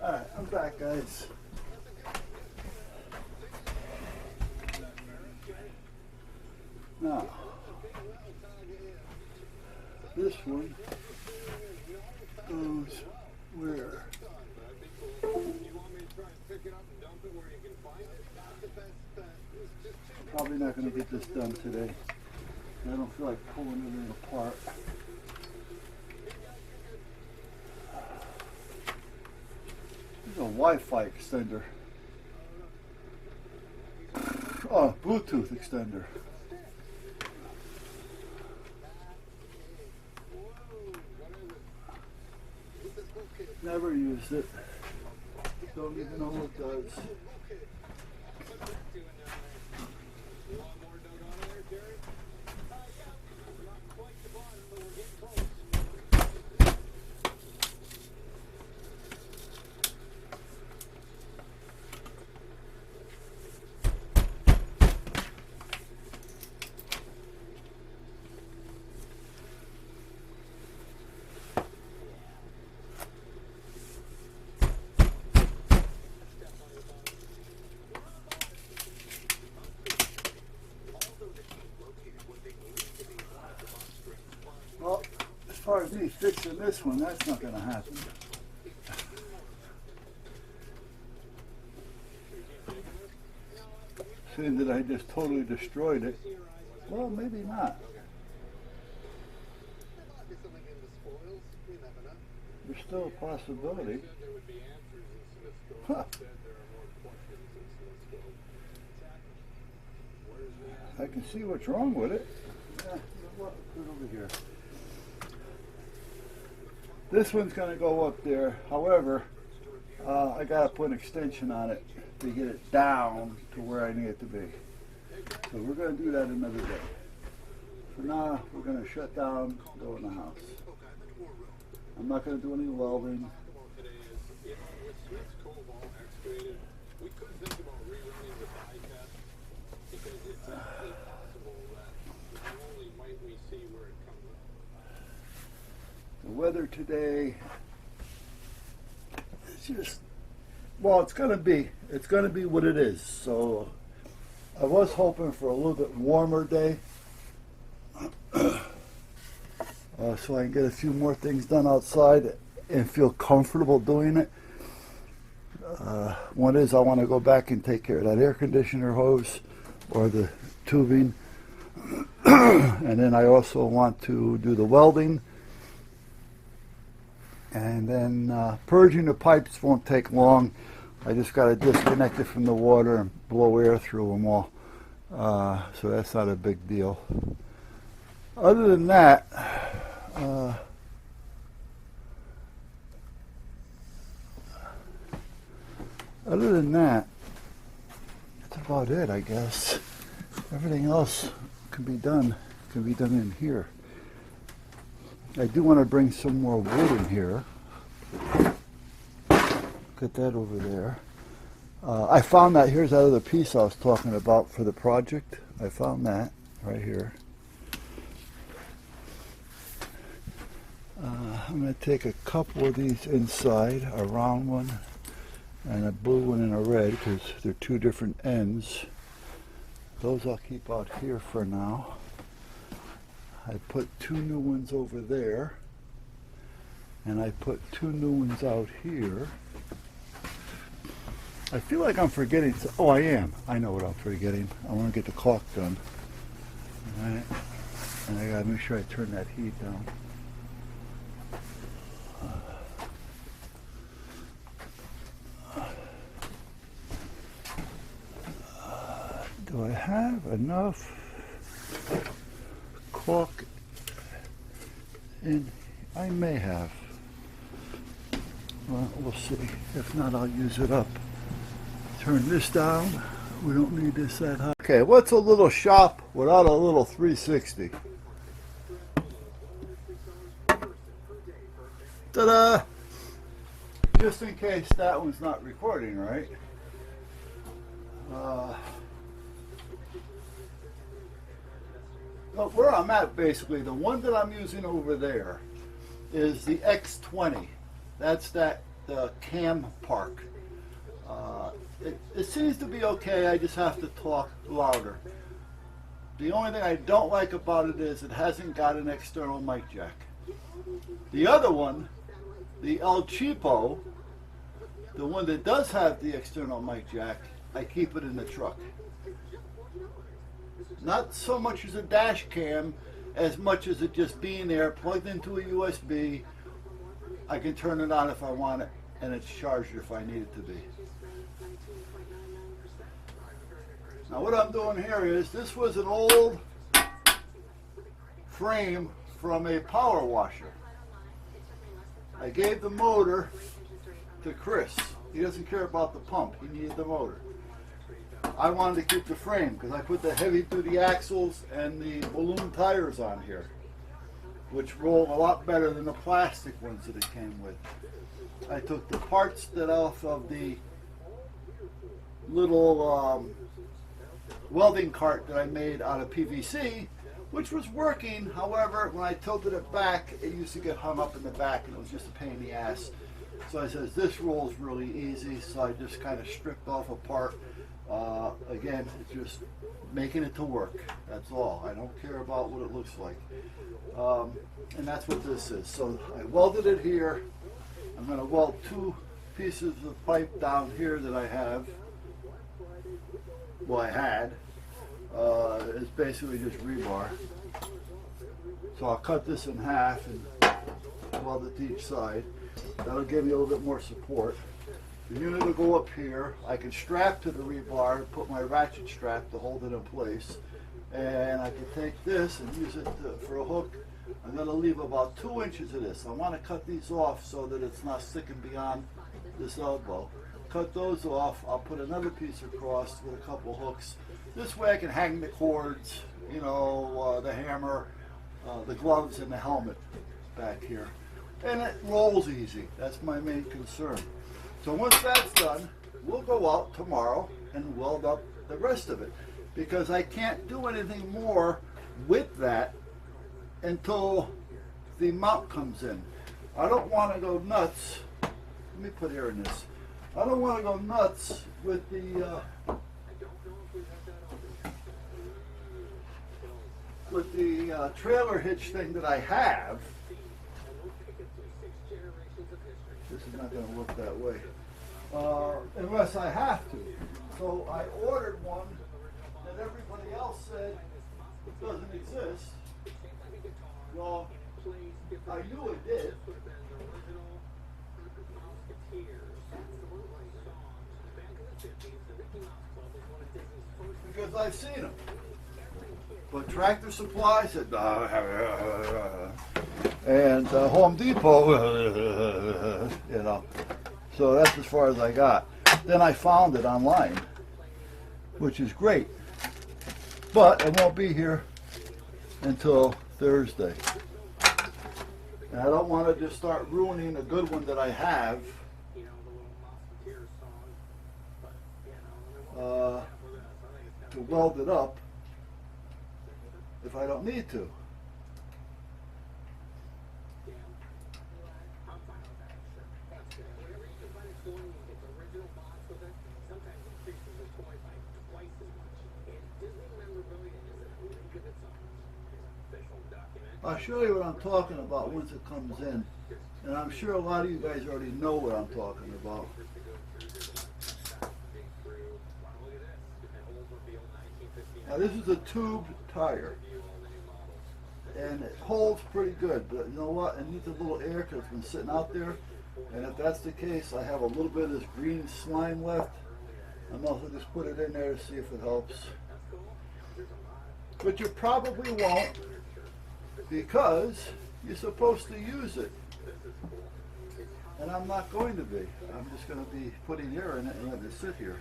Alright, I'm back, guys. Now, this one goes where? You want me to try and pick it up and dump it where you can find it? That's the best bet. It's just too Probably not going to get this done today. I don't feel like pulling everything apart. This is a Wi-Fi extender. Oh, Bluetooth extender. Never used it. Don't even know what it does. You want more dug on there, Gary? We're not quite the bottom, but we're getting close. Well, as far as me fixing this one, that's not going to happen. Saying that I just totally destroyed it. Well, maybe not. There might be something in the spoils. You never know. There's still a possibility. Said there would be answers in Smith's Cove. Huh. Said there are more questions in Smith's Cove. Where's the I can see what's wrong with it. Yeah, you know what? Put it over here. This one's going to go up there. However, I got to put an extension on it to get it down to where I need it to be. So we're going to do that another day. For now, we're going to shut down, go in the house. I'm not going to do any welding. today is, you know, with Smith's Cove all excavated, we could think about rerunning the dye test because it's actually possible that not only might we see where it comes up. The weather today is just, well, it's gonna be what it is. So I was hoping for a little bit warmer day, so I can get a few more things done outside and feel comfortable doing it. One is I want to go back and take care of that air conditioner hose or the tubing, and then I also want to do the welding. And then purging the pipes won't take long. I just got to disconnect it from the water and blow air through them all. So that's not a big deal. Other than that, that's about it, I guess. Everything else can be done in here. I do want to bring some more wood in here. Get that over there. I found that, here's that other piece I was talking about for the project. I found that right here. I'm going to take a couple of these inside, a round one and a blue one and a red, because they're two different ends. Those I'll keep out here for now. I put two new ones over there, and I put two new ones out here. I feel like I'm forgetting. Oh, I am. I know what I'm forgetting. I want to get the caulk done. All right. And I gotta make sure I turn that heat down. Do I have enough caulk in? I may have. Well, we'll see. If not, I'll use it up. Turn this down. We don't need this that high. Okay, what's a little shop without a little 360? Ta-da! Just in case that one's not recording, right? Well, where I'm at, basically, the one that I'm using over there is the X20. That's the cam park. It seems to be okay. I just have to talk louder. The only thing I don't like about it is it hasn't got an external mic jack. The other one, the El Cheapo, the one that does have the external mic jack, I keep it in the truck. Not so much as a dash cam, as much as it just being there, plugged into a USB. I can turn it on if I want it, and it's charged if I need it to be. Now what I'm doing here is, this was an old frame from a power washer. I gave the motor to Chris. He doesn't care about the pump, he needed the motor. I wanted to keep the frame because I put the heavy duty axles and the balloon tires on here, which roll a lot better than the plastic ones that it came with. I took the parts that off of the little welding cart that I made out of PVC, which was working. However, when I tilted it back, it used to get hung up in the back and it was just a pain in the ass. So I said, this rolls really easy, so I just kind of stripped off a part. Again, it's just making it to work. That's all. I don't care about what it looks like. And that's what this is. So I welded it here. I'm going to weld two pieces of pipe down here that I have. Well, I had. It's basically just rebar. So I'll cut this in half and weld it to each side. That'll give me a little bit more support. The unit will go up here. I can strap to the rebar, put my ratchet strap to hold it in place. And I can take this and use it for a hook. I'm going to leave about 2 inches of this. I want to cut these off so that it's not sticking beyond this elbow. Cut those off. I'll put another piece across with a couple hooks. This way I can hang the cords, you know, the hammer, the gloves, and the helmet back here. And it rolls easy. That's my main concern. So once that's done, we'll go out tomorrow and weld up the rest of it, because I can't do anything more with that until the mount comes in. I don't want to go nuts. Let me put air in this. I don't want to go nuts with the trailer hitch thing that I have. This is not going to work that way, unless I have to. So I ordered one that everybody else said doesn't exist. Well, plays I different. knew it did. This would have been the original Musketeers. Absolutely. Songs back in the 50s. The Mickey Mouse Club was one of Disney's first. Because I've seen them. But Tractor Supply said, and Home Depot, you know. So that's as far as I got. Then I found it online, which is great. But it won't be here until Thursday. And I don't want to just start ruining a good one that I have You know, the little Musketeers song. But, you know, to weld it up if I don't need to. I'm fine with that. Sure. That's good. Whenever you can find a toy and you get the original box with it, sometimes it increases the toy by twice as much. And Disney memorabilia is a league of its own. Official document. I'll show you what I'm talking about once it comes in. And I'm sure a lot of you guys already know what I'm talking about. Now this is a tubed tire. And it holds pretty good, but you know what? It needs a little air because it's been sitting out there. And if that's the case, I have a little bit of this green slime left. I'm also just put it in there to see if it helps. But you probably won't, because you're supposed to use it. And I'm not going to be. I'm just going to be putting air in it and letting it sit here.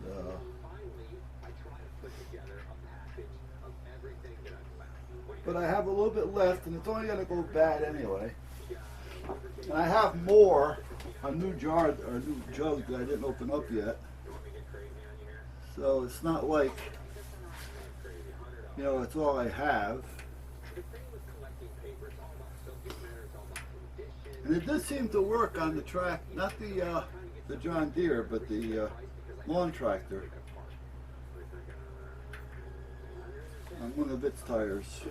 So, but I have a little bit left, and it's only going to go bad anyway. And I have more, a new jar or a new jug that I didn't open up yet. So it's not like, you know, it's all I have. And it did seem to work on the track, not the John Deere, but the lawn tractor on one of its tires.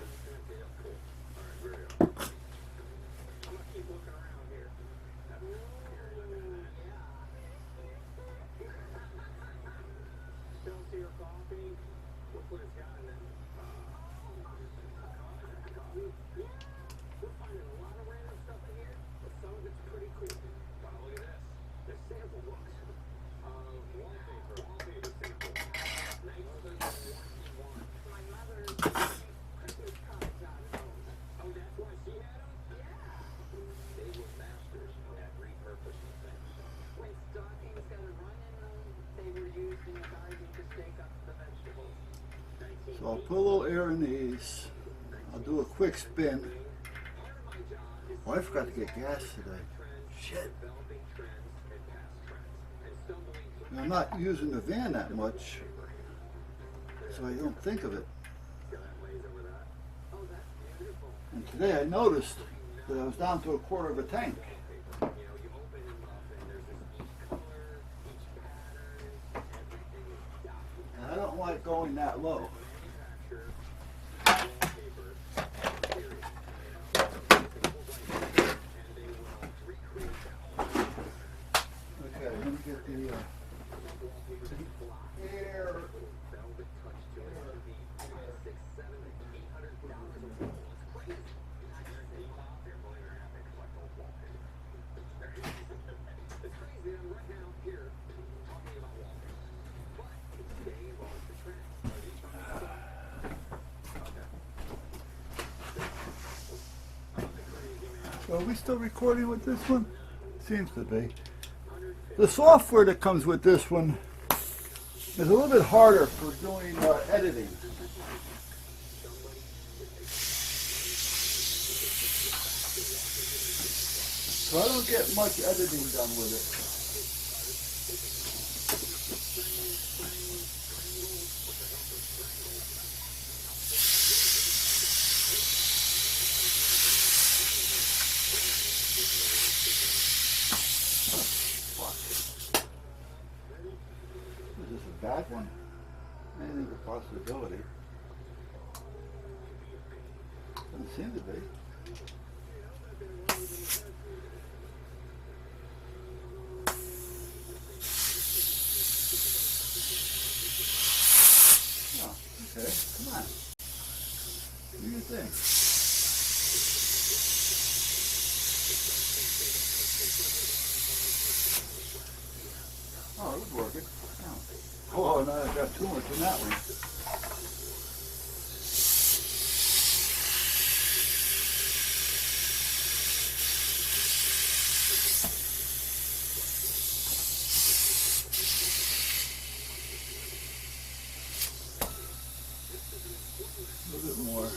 So I'll put a little air in these. I'll do a quick spin. Oh, I forgot to get gas today. Shit. And I'm not using the van that much, so I don't think of it. And today I noticed that I was down to a quarter of a tank. And I don't like going that low. Okay, let me get the air. So are we still recording with this one? Seems to be. The software that comes with this one is a little bit harder for doing editing. So I don't get much editing done with it. Is this a bad one? Anything's a possibility. Doesn't seem to be. thing. Oh, it was working. Oh, no, I got too much in that one. A little bit more.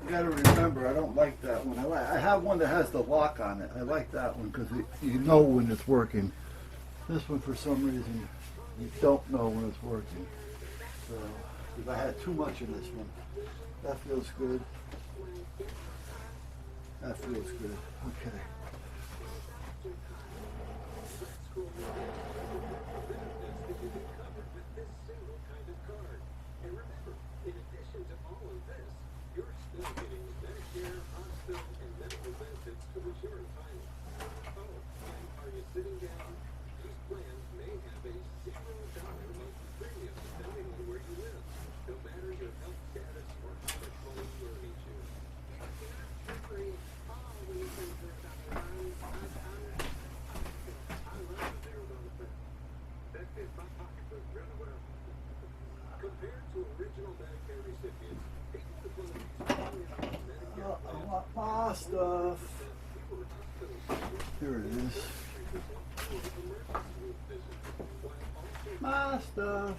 You got to remember, I don't like that one. I have one that has the lock on it. I like that one because you know when it's working. This one, for some reason, you don't know when it's working. So, if I had too much in this one, that feels good. That feels good. Okay. I want my stuff. Here it is. My stuff.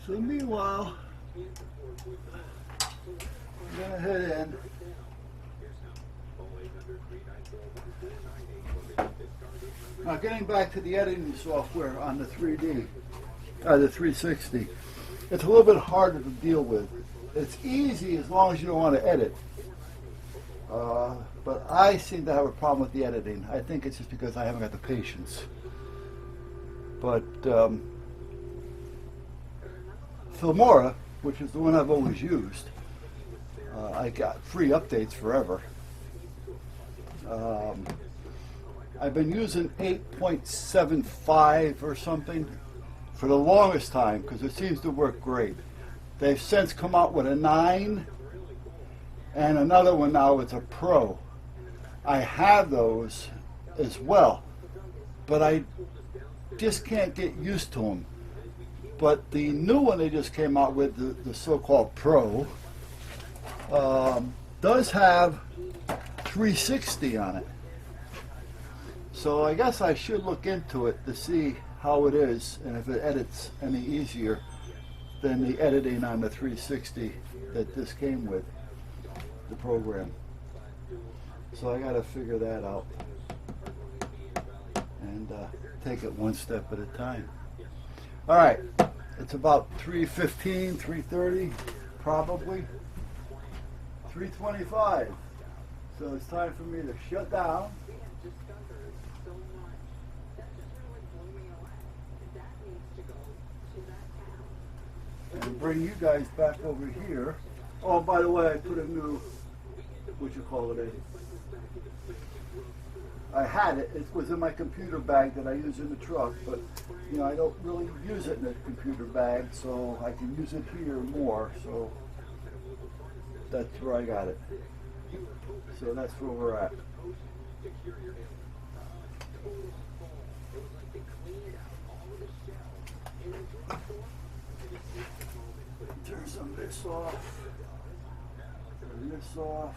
So meanwhile, I'm gonna head in. Now getting back to the editing software on the 3D, the 360, it's a little bit harder to deal with. It's easy as long as you don't want to edit. But I seem to have a problem with the editing. I think it's just because I haven't got the patience. But Filmora, which is the one I've always used, I got free updates forever. I've been using 8.75 or something for the longest time because it seems to work great. They've since come out with a 9 and another one now. It's a Pro. I have those as well, but I just can't get used to them. But the new one they just came out with, the so-called Pro, does have 360 on it. So I guess I should look into it to see how it is and if it edits any easier than the editing on the 360 that this came with, the program. So I got to figure that out and take it one step at a time. All right, it's about 3:15, 3:30, probably 3:25. So it's time for me to shut down. And bring you guys back over here. Oh, by the way, I put a new, what you call it, I had it. It was in my computer bag that I use in the truck, but you know I don't really use it in the computer bag, so I can use it here more. So that's where I got it. So that's where we're at. Turn some of this off. Turn this off.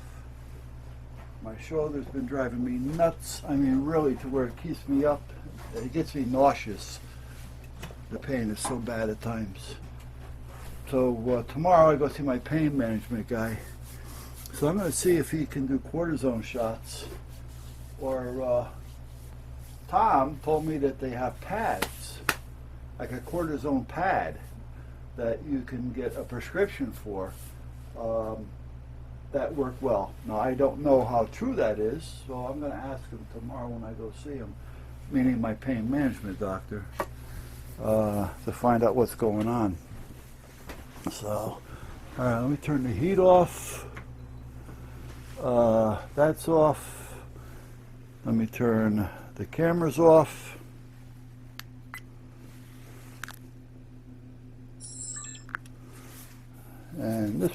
My shoulder's been driving me nuts. I mean, really, to where it keeps me up. It gets me nauseous. The pain is so bad at times. So tomorrow I go see my pain management guy. So I'm going to see if he can do cortisone shots. Or Tom told me that they have pads, like a cortisone pad that you can get a prescription for. That work well. Now I don't know how true that is, so I'm going to ask him tomorrow when I go see him, meaning my pain management doctor, to find out what's going on. So, all right, let me turn the heat off. That's off. Let me turn the cameras off. And this